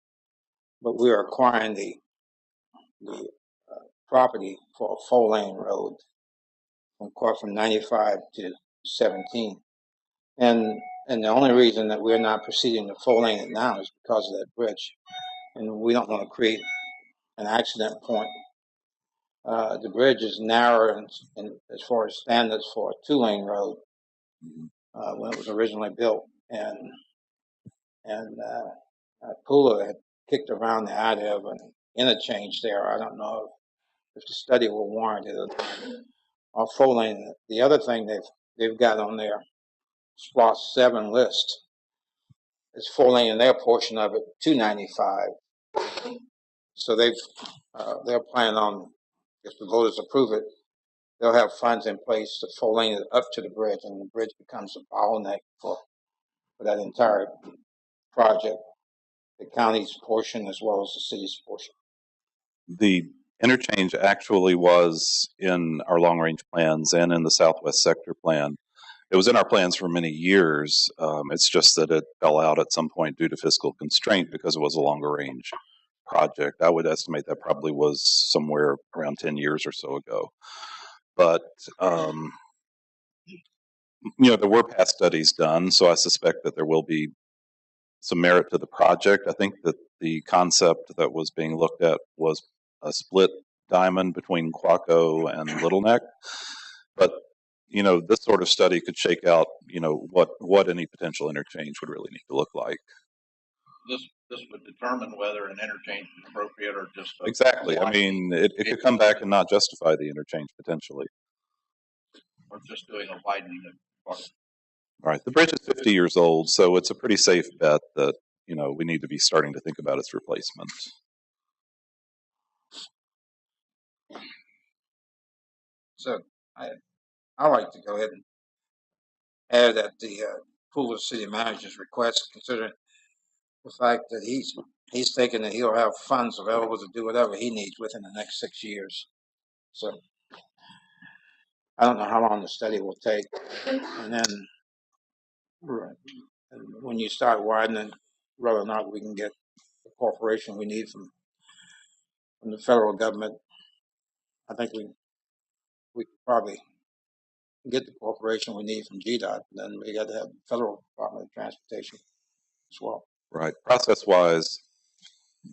But we're acquiring the property for a 4-lane road from 95 to 17. And the only reason that we're not proceeding to 4-lane it now is because of that bridge. And we don't want to create an accident point. The bridge is narrower in as far as standards for a 2-lane road when it was originally built. And Pooler had kicked around the idea of an interchange there. I don't know if the study will warrant it or 4-lane. The other thing they've got on their SPLOST 7 list is 4-lane in their portion of it to 95. So they're planning on, if the voters approve it, they'll have funds in place to 4-lane it up to the bridge, and the bridge becomes a bottleneck for that entire project, the county's portion as well as the city's portion. The interchange actually was in our long-range plans and in the Southwest Sector Plan. It was in our plans for many years. It's just that it fell out at some point due to fiscal constraint because it was a longer-range project. I would estimate that probably was somewhere around 10 years or so ago. But, there were past studies done, so I suspect that there will be some merit to the project. I think that the concept that was being looked at was a split diamond between Quaco and Little Neck. But this sort of study could shake out, what any potential interchange would really need to look like. This would determine whether an interchange is appropriate or just Exactly. I mean, it could come back and not justify the interchange potentially. or just doing a widening of. Right. The bridge is 50 years old, so it's a pretty safe bet that we need to be starting to think about its replacement. So I like to go ahead and add that the approval of the city manager's request, considering the fact that he's thinking that he'll have funds available to do whatever he needs within the next 6 years. So I don't know how long the study will take, and then when you start widening, whether or not we can get the cooperation we need from the federal government, I think we could probably get the cooperation we need from GDOT. Then we got to have the federal Department of Transportation as well. Right. Process-wise,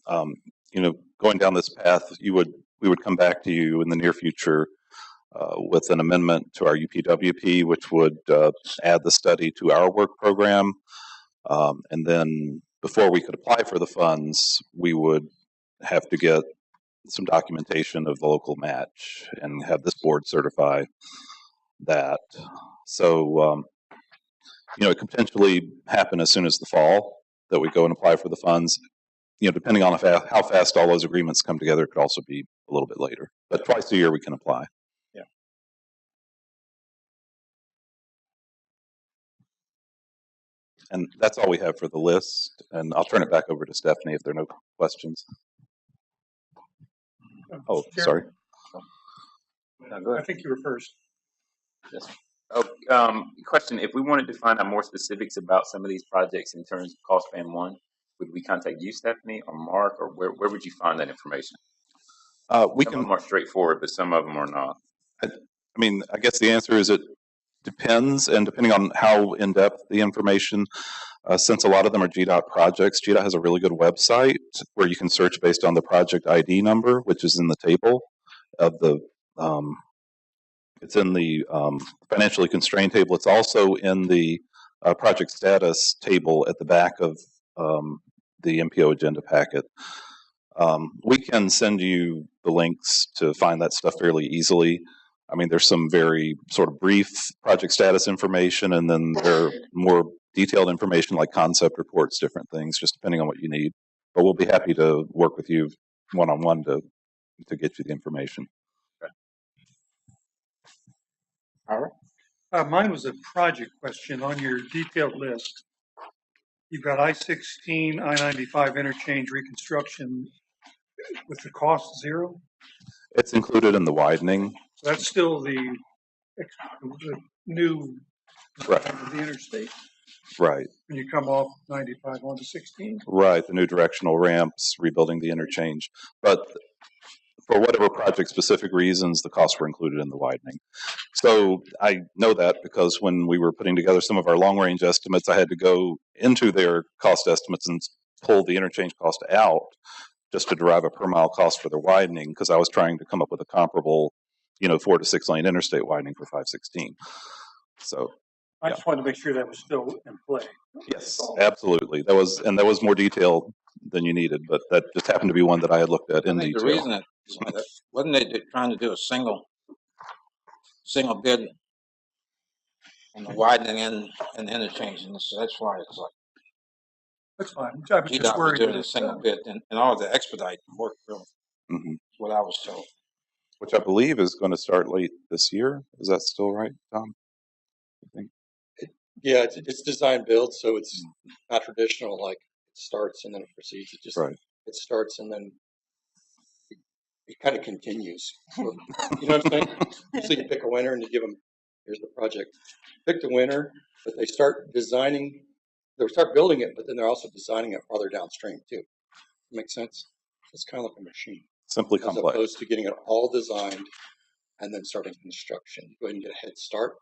going down this path, we would come back to you in the near future with an amendment to our UPWP, which would add the study to our work program. And then before we could apply for the funds, we would have to get some documentation of the local match and have this board certify that. So, it could potentially happen as soon as the fall that we go and apply for the funds. Depending on how fast all those agreements come together, it could also be a little bit later. But twice a year we can apply. Yeah. And that's all we have for the list. And I'll turn it back over to Stephanie if there are no questions. Oh, sorry. No, I think you were first. Yes. Question: if we wanted to find out more specifics about some of these projects in terms of cost band one, would we contact you, Stephanie, or Mark, or where would you find that information? Some of them are straightforward, but some of them are not. I guess the answer is it depends, and depending on how in-depth the information, since a lot of them are GDOT projects, GDOT has a really good website where you can search based on the project ID number, which is in the table of the, it's in the financially constrained table. It's also in the project status table at the back of the MPO agenda packet. We can send you the links to find that stuff fairly easily. There's some very sort of brief project status information, and then there are more detailed information like concept reports, different things, just depending on what you need. But we'll be happy to work with you one-on-one to get you the information. Okay. All right. Mine was a project question on your detailed list. You've got I-16, I-95 interchange reconstruction with the cost zero? It's included in the widening. So that's still the new right. Of the interstate. Right. When you come off 95 onto 16? Right, the new directional ramps, rebuilding the interchange. But for whatever project-specific reasons, the costs were included in the widening. So I know that because when we were putting together some of our long-range estimates, I had to go into their cost estimates and pull the interchange cost out just to derive a per-mile cost for the widening, because I was trying to come up with a comparable, 4 to 6 lane interstate widening for 516. So I just wanted to make sure that was still in play. Yes, absolutely. That was more detailed than you needed, but that just happened to be one that I had looked at in detail. The reason that wasn't they trying to do a single bid on the widening and the interchange, and so that's why it's like that's fine. I was just worried doing a single bid and all the expedite work. Really, that's what I was told. Which I believe is going to start late this year. Is that still right, Tom? I think. Yeah, it's design build, so it's not traditional. Like it starts and then it proceeds. It just it starts and then it kind of continues. You know what I'm saying? So you pick a winner and you give them, here's the project. Pick the winner, but they start designing. They start building it, but then they're also designing it farther downstream too. Make sense? It's kind of like a machine. Simply complex. As opposed to getting it all designed and then starting construction. Go ahead and get a head start on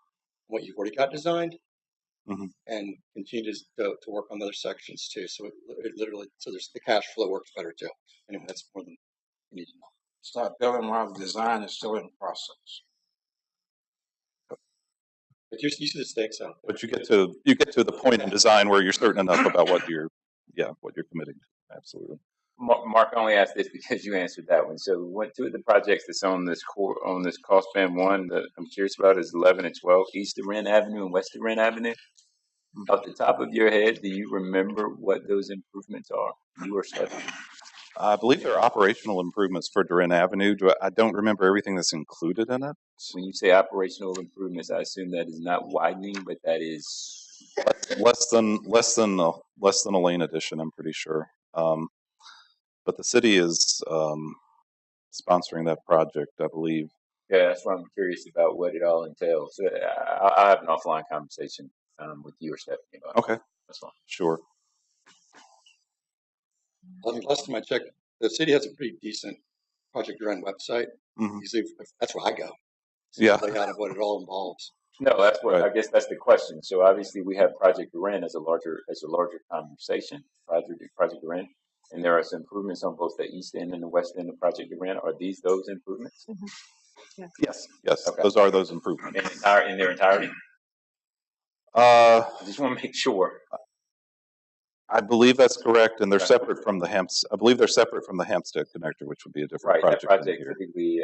what you've already got designed. And continue to work on other sections too. So it literally, so there's the cash flow works better too. Anyway, that's more than you need to know. Start building while the design is still in process. But you see the stakes out there. But you get to the point in design where you're certain enough about what you're committing to. Absolutely. Mark, I only asked this because you answered that one. So what two of the projects that's on this cost band one that I'm curious about is 11 and 12 East of Wren Avenue and West of Wren Avenue. Off the top of your head, do you remember what those improvements are? You or Stephanie? I believe there are operational improvements for Duran Avenue. I don't remember everything that's included in it. When you say operational improvements, I assume that is not widening, but that is less than a lane addition. I'm pretty sure. But the city is sponsoring that project, I believe. Yeah, that's why I'm curious about what it all entails. So I'll have an offline conversation with you or Stephanie about it. Okay, That's fine. sure. Last time I checked, the city has a pretty decent Project Run website. Mm-hmm. Usually, that's where I go. Yeah. Layout of what it all involves. No, that's what Right. I guess that's the question. So obviously we have Project Duran as a larger conversation. Project Duran, and there are some improvements on both the east end and the west end of Project Duran. Are these those improvements? Mm-hmm. Yes. Okay. Those are those improvements. In their entirety. I just want to make sure. I believe that's correct, and they're separate from the I believe they're separate from the Hampstead connector, which would be a different project. That project typically,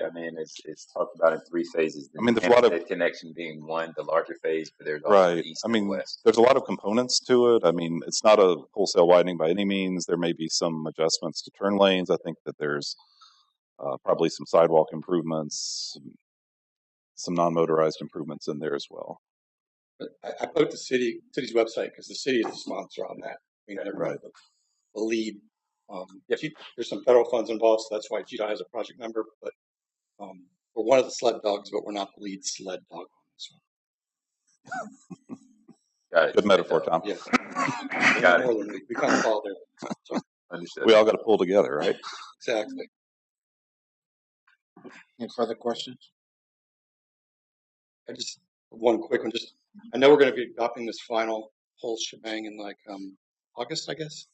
it's talked about in three phases. There's a lot of connection being one, the larger phase, but there's also the east and the west. There's a lot of components to it. It's not a wholesale widening by any means. There may be some adjustments to turn lanes. I think that there's probably some sidewalk improvements, some non-motorized improvements in there as well. But I put the city's website because the city is a sponsor on that. They're right. The lead. There's some federal funds involved, so that's why GDOT has a project number. But we're one of the sled dogs, but we're not the lead sled dog on this one. Got it. Good metaphor, Tom. Yeah. Got it. We kind of fall there. So, understood. We all got to pull together, right? Exactly. Any further questions? I just one quick one. I know we're going to be adopting this final whole shebang in August, I guess.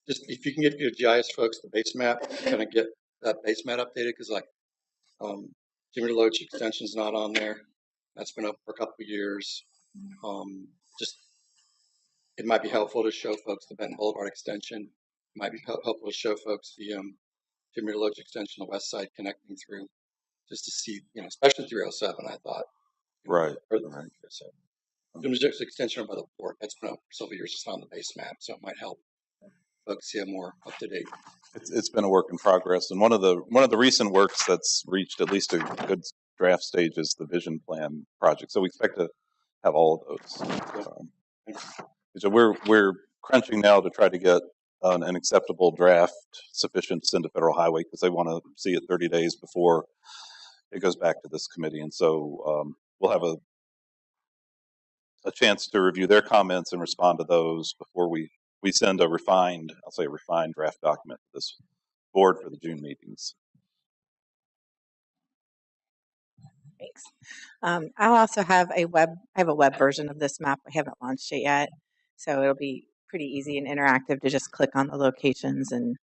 Just if you can get your GIS folks the base map, kind of get that base map updated because Jimmy Deloach extension's not on there. That's been up for a couple of years. It might be helpful to show folks the Benton Boulevard extension. It might be helpful to show folks the Jimmy Deloach extension, the west side connecting through, just to see, especially 307. I thought. Right. Or the 307. There's just extension by the port. That's been up for several years. It's not on the base map, so it might help folks see a more up to date. It's been a work in progress, and one of the recent works that's reached at least a good draft stage is the vision plan project. So we expect to have all of those. So we're crunching now to try to get an acceptable draft sufficient to send to Federal Highway because they want to see it 30 days before it goes back to this committee, and so we'll have a chance to review their comments and respond to those before we send a refined draft document to this board for the June meetings. Thanks. I'll also have I have a web version of this map. I haven't launched it yet, so it'll be pretty easy and interactive to just click on the locations and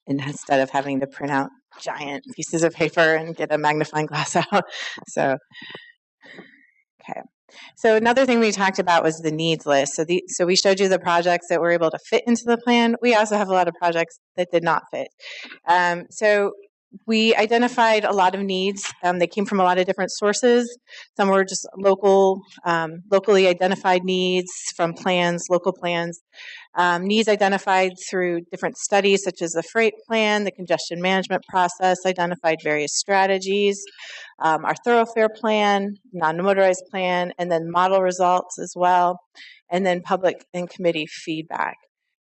instead of having to print out giant pieces of paper and get a magnifying glass out. So, okay. So another thing we talked about was the needs list. So we showed you the projects that were able to fit into the plan. We also have a lot of projects that did not fit. So we identified a lot of needs. They came from a lot of different sources. Some were just locally identified needs from plans, local plans. Needs identified through different studies such as the freight plan, the congestion management process, identified various strategies, our thoroughfare plan, non-motorized plan, and then model results as well, and then public and committee feedback.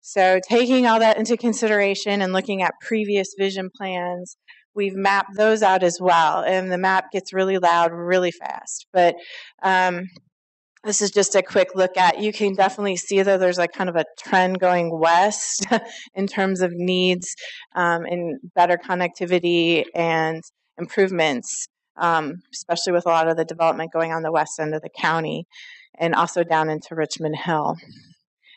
So taking all that into consideration and looking at previous vision plans, we've mapped those out as well. And the map gets really loud really fast. But this is just a quick look at, you can definitely see that there's kind of a trend going west in terms of needs and better connectivity and improvements, especially with a lot of the development going on the west end of the county and also down into Richmond Hill.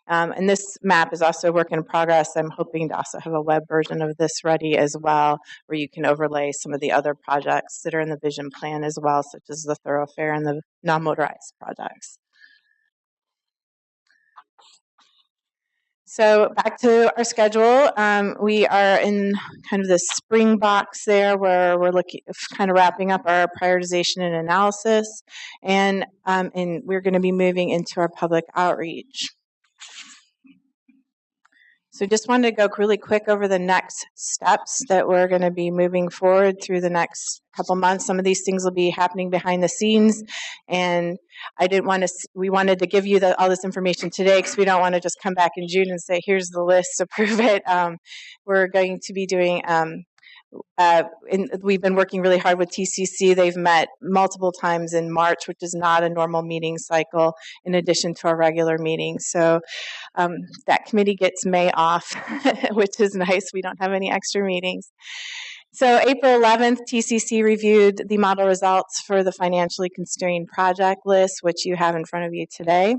And this map is also a work in progress. I'm hoping to also have a web version of this ready as well, where you can overlay some of the other projects that are in the vision plan as well, such as the thoroughfare and the non-motorized projects. So back to our schedule. We are in kind of the spring box there where we're kind of wrapping up our prioritization and analysis, and we're going to be moving into our public outreach. So just wanted to go really quick over the next steps that we're going to be moving forward through the next couple months. Some of these things will be happening behind the scenes, and we wanted to give you all this information today because we don't want to just come back in June and say, here's the list, approve it. We're going to be doing we've been working really hard with TCC. They've met multiple times in March, which is not a normal meeting cycle, in addition to our regular meetings. So that committee gets May off, which is nice. We don't have any extra meetings. So April 11th, TCC reviewed the model results for the financially constrained project list, which you have in front of you today.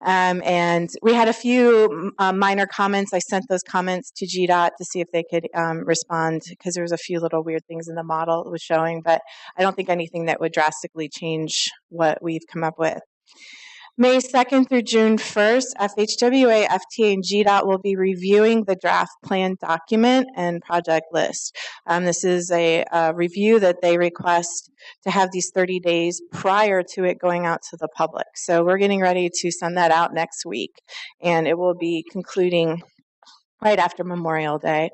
And we had a few minor comments. I sent those comments to GDOT to see if they could respond, because there was a few little weird things in the model it was showing, but I don't think anything that would drastically change what we've come up with. May 2nd through June 1st, FHWA, FTA, and GDOT will be reviewing the draft plan document and project list. This is a review that they request to have these 30 days prior to it going out to the public. So we're getting ready to send that out next week, and it will be concluding right after Memorial Day,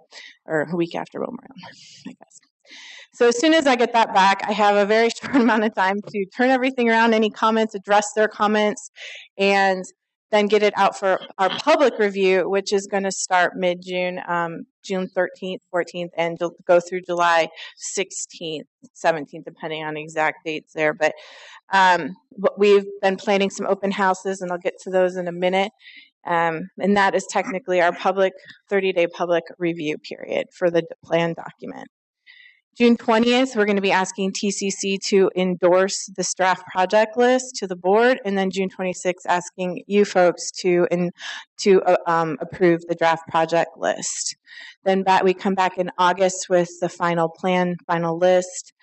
or a week after Memorial Day, I guess. So as soon as I get that back, I have a very short amount of time to turn everything around, any comments, address their comments, and then get it out for our public review, which is going to start mid-June, June 13th, 14th, and go through July 16th, 17th, depending on exact dates there. But we've been planning some open houses, and I'll get to those in a minute. And that is technically our 30-day public review period for the plan document. June 20th, we're going to be asking TCC to endorse this draft project list to the board, and then June 26th, asking you folks to approve the draft project list. Then we come back in August with the final list.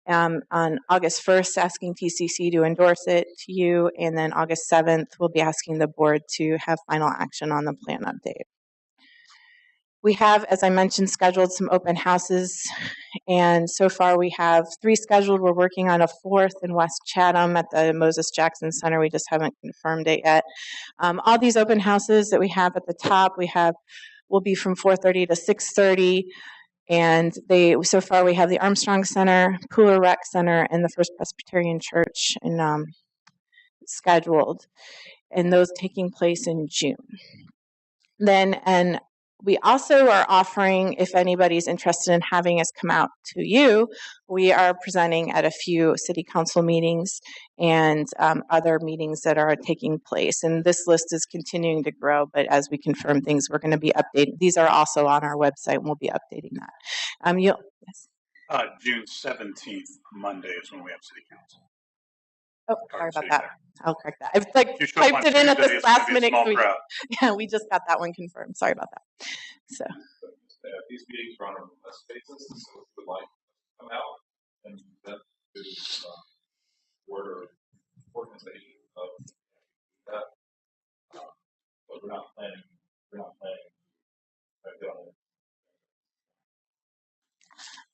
On August 1st, asking TCC to endorse it to you, and then August 7th, we'll be asking the board to have final action on the plan update. We have, as I mentioned, scheduled some open houses, and so far we have 3 scheduled. We're working on a 4th in West Chatham at the Moses Jackson Center. We just haven't confirmed it yet. All these open houses that we have at the top, will be from 4:30 to 6:30, and so far we have the Armstrong Center, Pooler Rec Center, and the First Presbyterian Church scheduled, and those taking place in June. And we also are offering, if anybody's interested in having us come out to you, we are presenting at a few city council meetings and other meetings that are taking place. And this list is continuing to grow, but as we confirm things, we're going to be updating. These are also on our website, and we'll be updating that. Yes? June 17th, Monday, is when we have city council. Oh, sorry about that. I'll correct that. I've typed it in at this last minute. Yeah, we just got that one confirmed. Sorry about that. So these meetings are on a request basis, so if you would like to come out and present to board or organization of that, but we're not planning.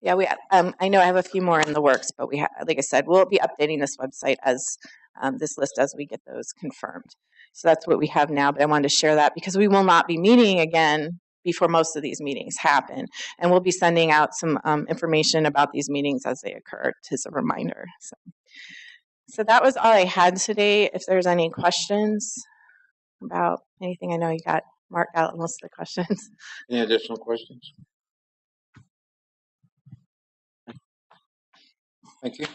Yeah, I know I have a few more in the works, but like I said, we'll be updating this website as this list as we get those confirmed. So that's what we have now, but I wanted to share that because we will not be meeting again before most of these meetings happen, and we'll be sending out some information about these meetings as they occur as a reminder. So that was all I had today. If there's any questions about anything, I know you got marked out most of the questions. Any additional questions? Thank you.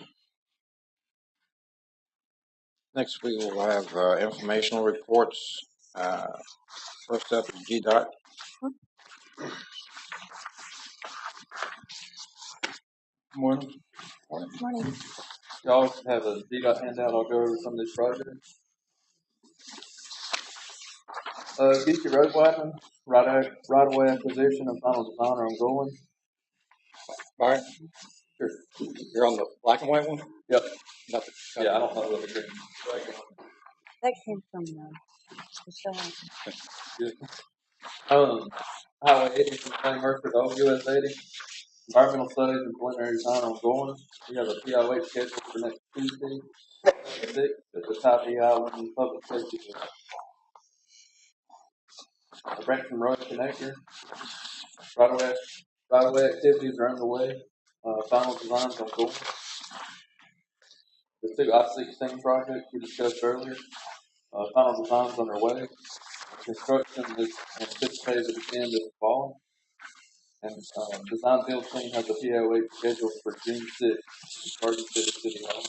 Next, we will have informational reports. First up is GDOT. Morning. Morning. Y'all have a GDOT handout. I'll go over some of these projects. Geeky Road widening, right-of-way acquisition and final design are ongoing. All right. You're on the black and white one? Yep. Not the, Yeah, I don't know what the green. That came from Michelle. Highway 80 from St. Mercer to Old US 80. Environmental studies and preliminary design are ongoing. We have a PIO scheduled for next Tuesday, 6th, at the Tybee Island Public Safety Building. The Brampton Road Connector, right-of-way activities are underway. Final designs ongoing. The two I-16 projects we discussed earlier, final designs underway. Construction is anticipated to begin this fall. And design build team has a POA scheduled for June 6th in Garden City Hall.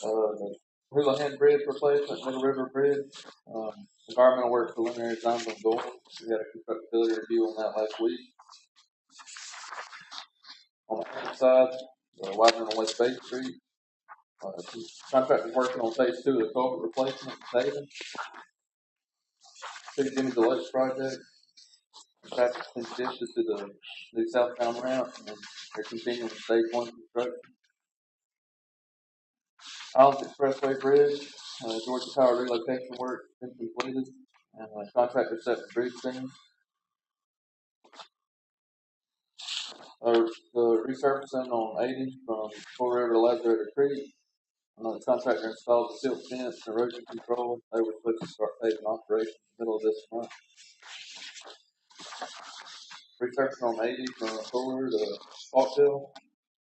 The Houlihan Bridge replacement, Middle River Bridge, environmental work preliminary designs ongoing. We had a constructability review on that last week. On the other side, widening on West Bay Street. Contractors working on phase 2 of the culvert replacement, paving. City Jimmy Deluxe project. Traffic's been shifted to the new southbound route, and they're continuing stage 1 construction. Islands Expressway Bridge, Georgia Power relocation work been completed, and contractor set for bridge finish. The resurfacing on 80 from Full River to Labrador Creek. The contractor installed the silt fence and erosion control. They were supposed to start paving operations in the middle of this month. Resurfacing on 80 from Fuller to Falkville.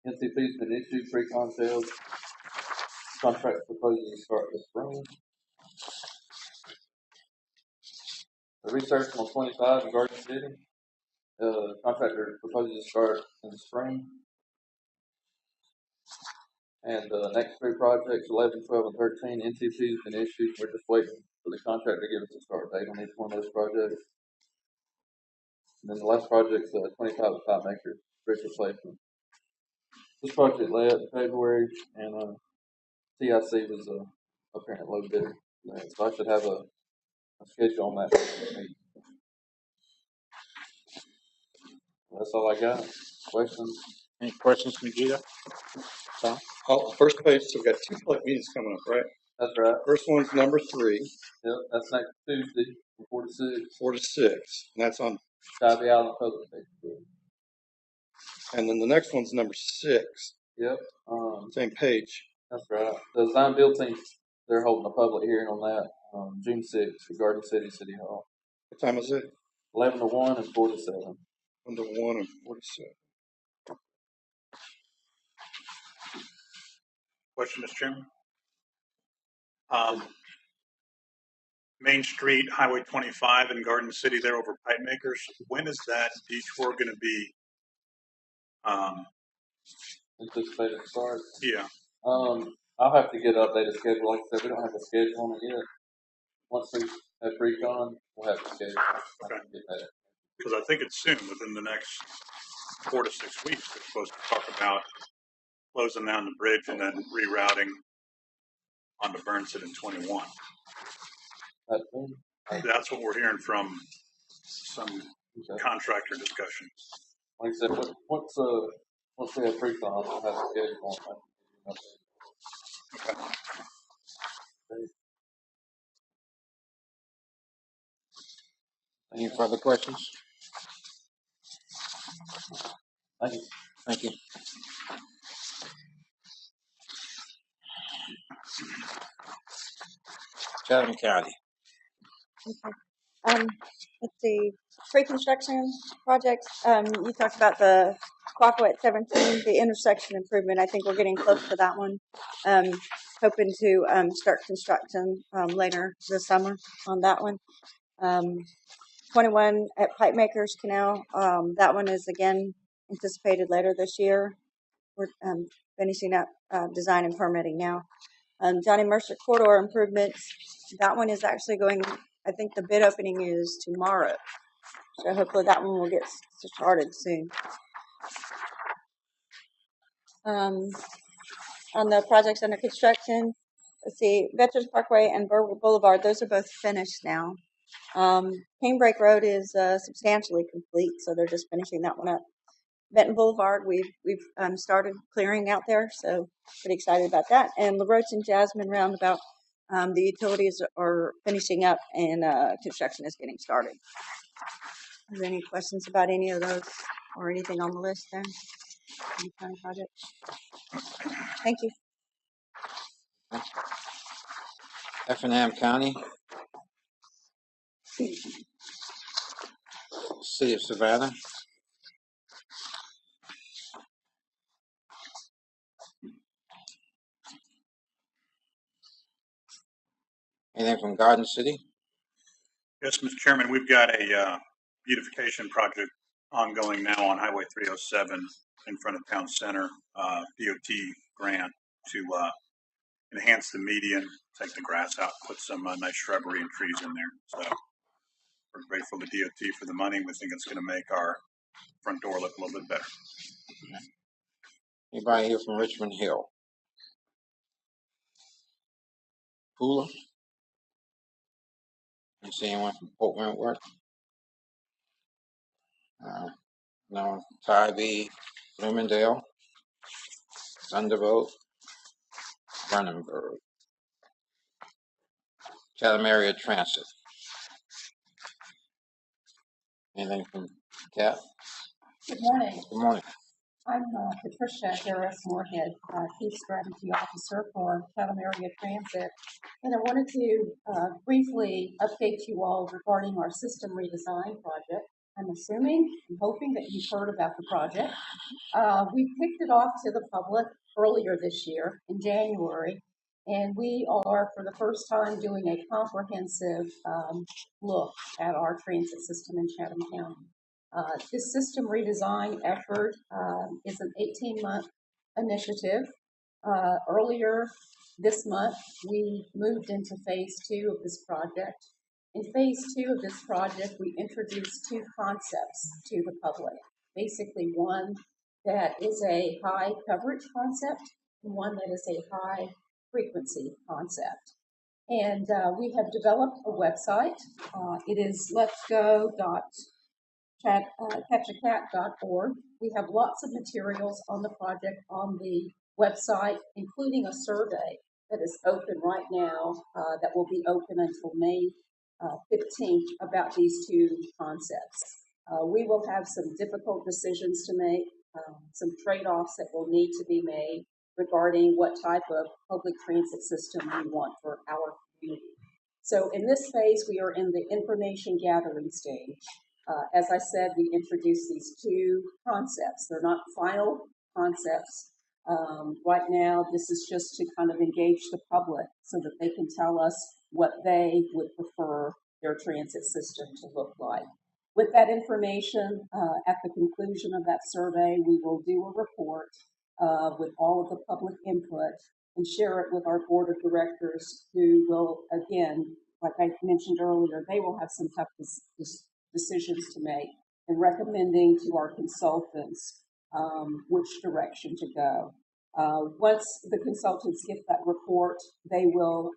NCP's been issued, pre-con sales. Contract proposed to start this spring. The resurfacing on 25 in Garden City. Contractor proposes to start in the spring. And the next three projects, 11, 12, and 13, NCP's been issued. We're just waiting for the contractor to give us a start date on each one of those projects. And then the last project's 25 at 5 acres, bridge replacement. This project led in February, and TIC was apparent low bidder. So I should have a schedule on that. That's all I got. Questions? Any questions, Majida? Tom? Oh, first page, so we've got two public meetings coming up, right? That's right. First one's number 3. Yep, that's next Tuesday, 4 to 6. 4 to 6, and that's on. Tybee Island Public Safety. And then the next one's number 6. Yep. Same page. That's right. The design build team, they're holding a public hearing on that June 6th at Garden City Hall. What time is it? 11 to 1 and 4 to 7. 1 to 1 and 4 to 7. Question, Mr. Chairman. Main Street, Highway 25 in Garden City there over Pipe Makers. When is that detour going to be? Anticipated start. Yeah. I'll have to get an updated schedule. Like I said, we don't have a schedule on it yet. Once we have pre-con, we'll have a schedule. Okay. Because I think it's soon, within the next 4 to 6 weeks, they're supposed to talk about closing down the bridge and then rerouting onto Burnside in 21. That's what we're hearing from some contractor discussion. Like I said, once we have pre-con, we'll have a schedule on that. Okay. Any further questions? Thank you. Thank you. Chatham County. Let's see, pre-construction projects. You talked about the Quaco at 17, the intersection improvement. I think we're getting close to that one. Hoping to start construction later this summer on that one. 21 at Pipe Makers Canal. That one is again anticipated later this year. We're finishing up design and permitting now. Johnny Mercer corridor improvements. That one is actually going. I think the bid opening is tomorrow, so hopefully that one will get started soon. On the projects under construction, let's see, Veterans Parkway and Burwell Boulevard, those are both finished now. Canebrake Road is substantially complete, so they're just finishing that one up. Benton Boulevard, we've started clearing out there, so pretty excited about that. And LaRoche and Jasmine Roundabout, the utilities are finishing up and construction is getting started. Are there any questions about any of those or anything on the list there? Any kind of project? Thank you. Effingham County, City of Savannah, anything from Garden City? Yes, Mr. Chairman, we've got a beautification project ongoing now on Highway 307 in front of Town Center, DOT grant to enhance the median, take the grass out, put some nice shrubbery and trees in there. So we're grateful to DOT for the money. We think it's going to make our front door look a little bit better. Anybody here from Richmond Hill? Pooler? You see anyone from Port Wentworth? No. Tybee, Bloomingdale, Thunderbolt, Vernonburg, Chatham Area Transit. Anything from Cat? Good morning. Good morning. I'm Patricia Harris Moorhead, Chief Strategy Officer for Chatham Area Transit. And I wanted to briefly update you all regarding our system redesign project. I'm hoping that you've heard about the project. We kicked it off to the public earlier this year in January, and we are for the first time doing a comprehensive look at our transit system in Chatham County. This system redesign effort is an 18-month initiative. Earlier this month, we moved into phase 2 of this project. In phase 2 of this project, we introduced 2 concepts to the public. Basically, one that is a high coverage concept and one that is a high frequency concept. And we have developed a website. It is letsgo.catchacat.org. We have lots of materials on the project on the website, including a survey that is open right now that will be open until May 15th about these 2 concepts. We will have some difficult decisions to make, some trade-offs that will need to be made regarding what type of public transit system we want for our community. So in this phase, we are in the information gathering stage. As I said, we introduced these 2 concepts. They're not final concepts. Right now, this is just to kind of engage the public so that they can tell us what they would prefer their transit system to look like. With that information, at the conclusion of that survey, we will do a report with all of the public input and share it with our board of directors, who will, again, like I mentioned earlier, they will have some tough decisions to make and recommending to our consultants which direction to go. Once the consultants get that report, they will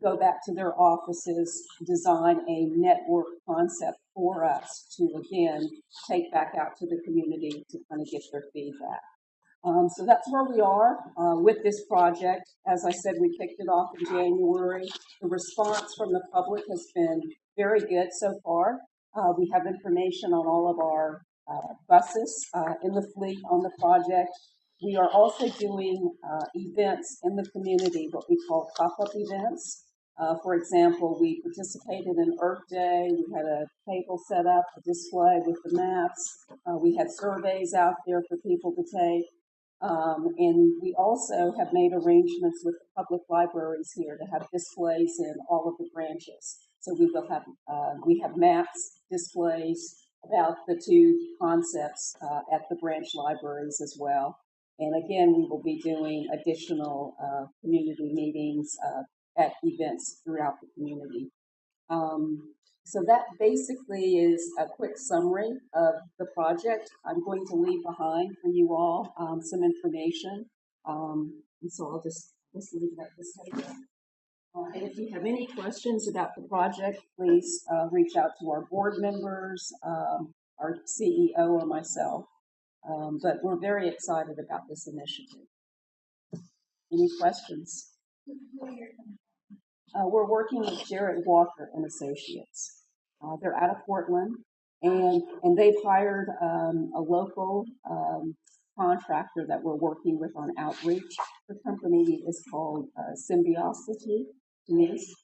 go back to their offices, design a network concept for us to, again, take back out to the community to kind of get their feedback. So that's where we are with this project. As I said, we kicked it off in January. The response from the public has been very good so far. We have information on all of our buses in the fleet on the project. We are also doing events in the community, what we call pop-up events. For example, we participated in Earth Day. We had a table set up, a display with the maps. We had surveys out there for people to take. And we also have made arrangements with the public libraries here to have displays in all of the branches. So we have maps, displays about the 2 concepts at the branch libraries as well. And again, we will be doing additional community meetings at events throughout the community. So that basically is a quick summary of the project. I'm going to leave behind for you all some information. And so I'll just Just leave that this way. And if you have any questions about the project, please reach out to our board members, our CEO, or myself. But we're very excited about this initiative. Any questions? We're working with Jared Walker and Associates. They're out of Portland, and they've hired a local contractor that we're working with on outreach. The company is called Symbiosity. Denise?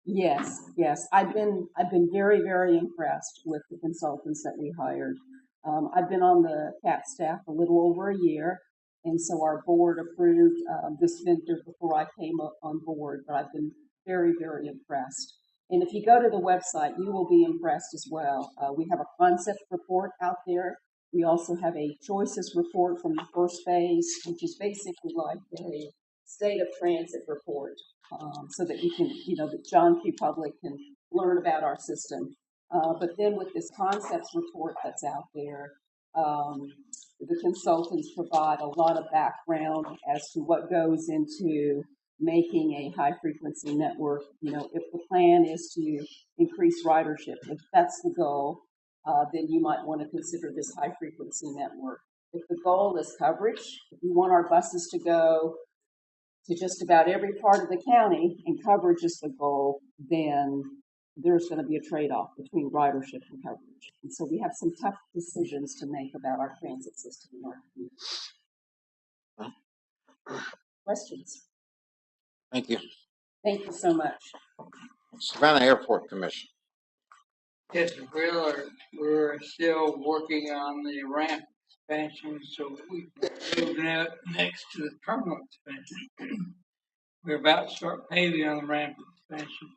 Yes, yes. I've been very, very impressed with the consultants that we hired. I've been on the CAT staff a little over a year, and so our board approved this vendor before I came up on board, but I've been very, very impressed. And if you go to the website, you will be impressed as well. We have a concept report out there. We also have a choices report from the first phase, which is basically like a state of transit report, so that you can, that John Q. Public can learn about our system. But then with this concepts report that's out there, the consultants provide a lot of background as to what goes into making a high frequency network. If the plan is to increase ridership, if that's the goal, then you might want to consider this high frequency network. If the goal is coverage, if you want our buses to go to just about every part of the county and coverage is the goal, then there's going to be a trade-off between ridership and coverage. And so we have some tough decisions to make about our transit system in our community. Questions? Thank you. Thank you so much. Savannah Airport Commission. Yes, we're still working on the ramp expansion, so we move now next to the terminal expansion. We're about to start paving on the ramp expansion.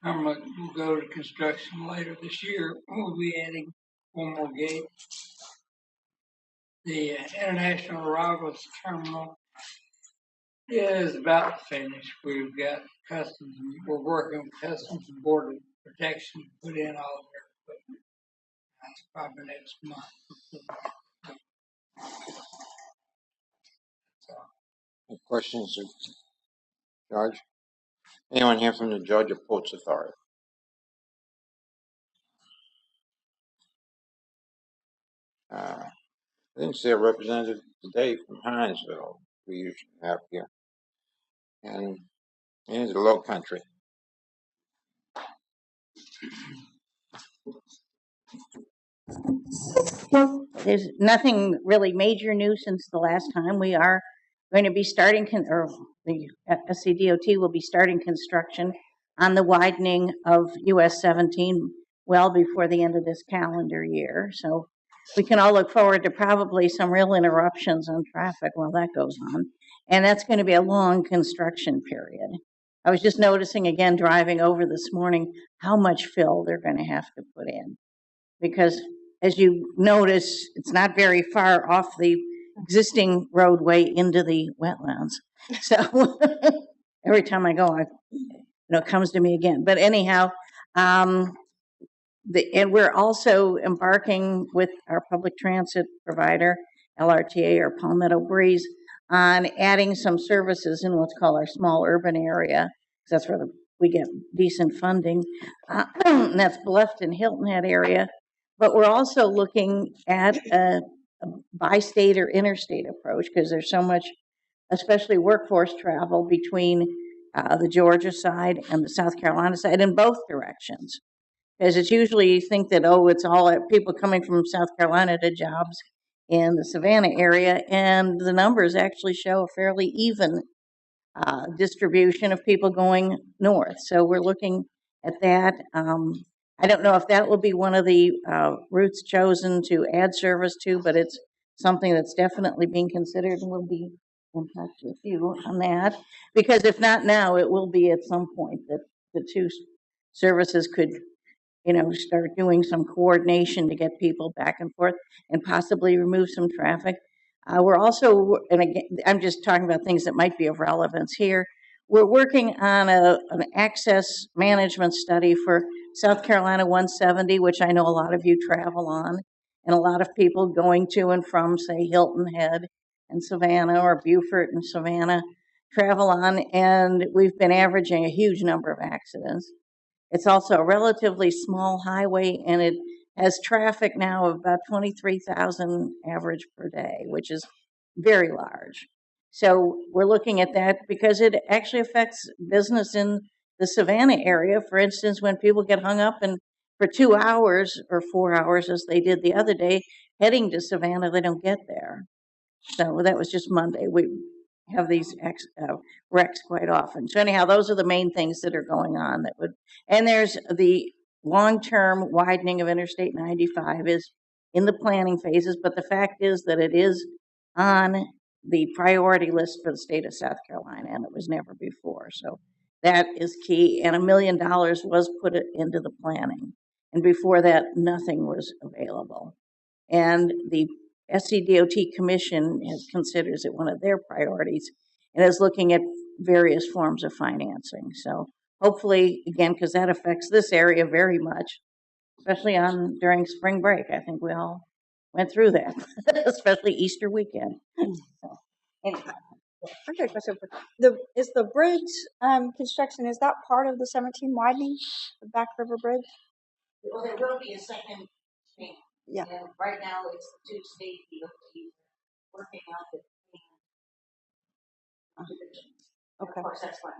Terminal will go to construction later this year. We'll be adding one more gate. The international arrivals terminal is about to finish. We've got customs. We're working with Customs and Border Protection to put in all of their equipment. That's probably next month. Any questions of George? Anyone here from the Georgia Ports Authority? I didn't see a representative today from Hinesville. We usually have here. And into the low country. There's nothing really major new since the last time. We are going to be starting, the SCDOT will be starting construction on the widening of US 17 well before the end of this calendar year. So we can all look forward to probably some real interruptions on traffic while that goes on. And that's going to be a long construction period. I was just noticing again, driving over this morning, how much fill they're going to have to put in. Because as you notice, it's not very far off the existing roadway into the wetlands. So every time I go, it comes to me again. But anyhow, and we're also embarking with our public transit provider, LRTA or Palmetto Breeze, on adding some services in what's called our small urban area. That's where we get decent funding. And that's Bluffton and Hilton Head area. But we're also looking at a bi-state or interstate approach because there's so much, especially workforce travel between the Georgia side and the South Carolina side in both directions. Because it's usually you think that, it's all people coming from South Carolina to jobs in the Savannah area, and the numbers actually show a fairly even distribution of people going north. So we're looking at that. I don't know if that will be one of the routes chosen to add service to, but it's something that's definitely being considered, and we'll be in touch with you on that. Because if not now, it will be at some point that the two services could, start doing some coordination to get people back and forth and possibly remove some traffic. We're also, and again, I'm just talking about things that might be of relevance here. We're working on an access management study for South Carolina 170, which I know a lot of you travel on, and a lot of people going to and from, say, Hilton Head and Savannah, or Beaufort and Savannah, travel on, and we've been averaging a huge number of accidents. It's also a relatively small highway, and it has traffic now of about 23,000 average per day, which is very large. So we're looking at that because it actually affects business in the Savannah area. For instance, when people get hung up and for 2 hours or 4 hours, as they did the other day, heading to Savannah, they don't get there. So that was just Monday. We have these wrecks quite often. So anyhow, those are the main things that are going on. And there's the long-term widening of Interstate 95 is in the planning phases, but the fact is that it is on the priority list for the state of South Carolina, and it was never before. So that is key. And $1 million was put into the planning. And before that, nothing was available. And the SCDOT Commission considers it one of their priorities and is looking at various forms of financing. So hopefully, again, because that affects this area very much, especially during spring break. I think we all went through that, especially Easter weekend. So, anyhow. I've got a question. Is the bridge construction, is that part of the 17 widening, the Back River Bridge? Well, there will be a second thing. Yeah. And right now it's the two state DOTs working out the plan. Okay. Of course, that's my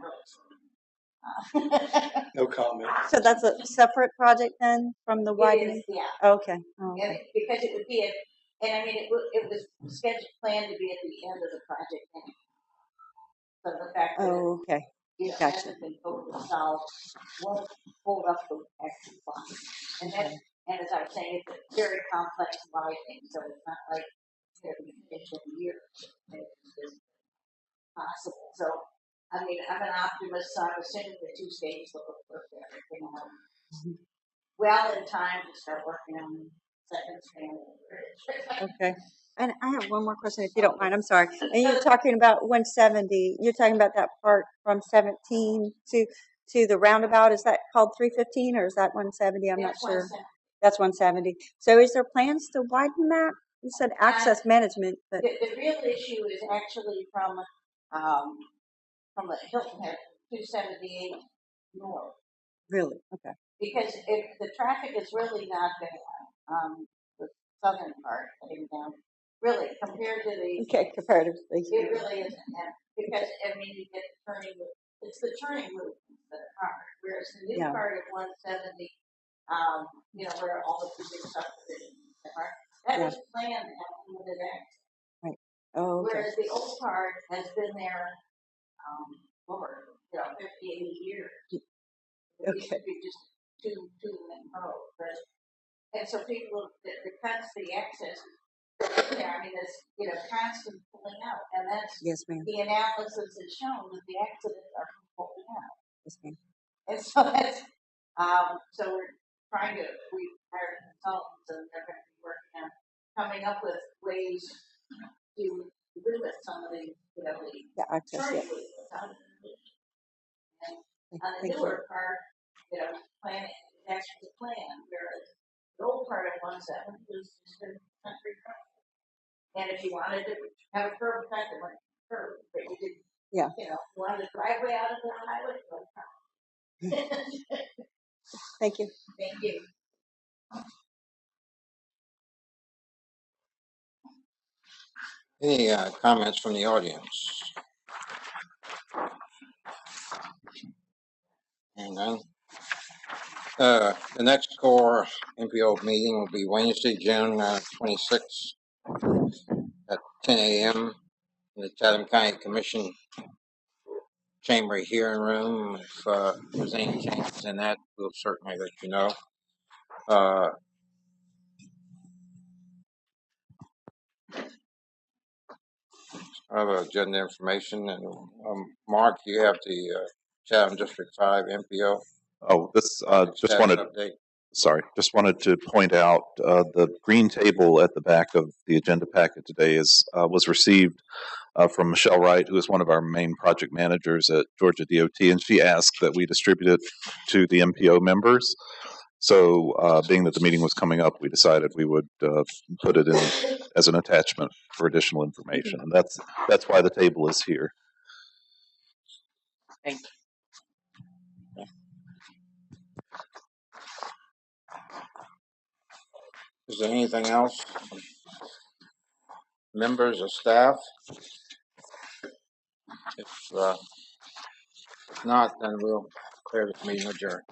No comment. So that's a separate project then from the widening? Yeah. Okay. Oh, okay. And because it would be and I mean, it was scheduled, planned to be at the end of the project anyway. So the fact that okay. it Gotcha. hasn't been totally solved won't hold up the actual fund. And that, and as I was saying, it's a very complex widening, so it's not like it's going to be finished in a year. It's just possible. So, I mean, I'm an optimist, so I'm assuming the two states will work everything out well in time to start working on second span of the bridge. Okay. And I have one more question, if you don't mind. I'm sorry. And you're talking about 170. You're talking about that part from 17 to the roundabout. Is that called 315 or is that 170? I'm not sure. That's 170. So is there plans to widen that? You said access management, but the real issue is actually from the Hilton Head 278 north. Really? Okay. Because if the traffic is really not bad, the southern part heading down, really compared to the comparatively, it really isn't. And because I mean, you get turning, it's the turning movements that are hard. Whereas the new part of 170, you know, where all the big subdivisions are, that was planned at limited access. Right. Oh. Okay. Whereas the old part has been there over 50, 80 years. It used to be just two-lane road, and so people, the cuts, the access, I mean, it's constant pulling out, and that's the analysis has shown that the accidents are from pulling out. Yes, ma'am. And so that's so we hired consultants, and they're going to be working on coming up with ways to limit some of the access. And on the newer part, planning is actually the plan, whereas the old part of 170 was just a country road. And if you wanted to have a curb cut, it went curb, but you didn't. You wanted a driveway out of the highway, it went curb. Thank you. Thank you. Any comments from the audience? And then the next core MPO meeting will be Wednesday, June 26th at 10 a.m. in the Chatham County Commission Chamber hearing room. If there's any changes in that, we'll certainly let you know. I have agenda information, and Mark, you have the Chatham District 5 MPO. Oh, this just wanted to point out the green table at the back of the agenda packet today was received from Michelle Wright, who is one of our main project managers at Georgia DOT, and she asked that we distribute it to the MPO members. So, being that the meeting was coming up, we decided we would put it in as an attachment for additional information, and that's why the table is here. Thank you. Is there anything else? Members or staff? If not, then we'll declare this meeting adjourned.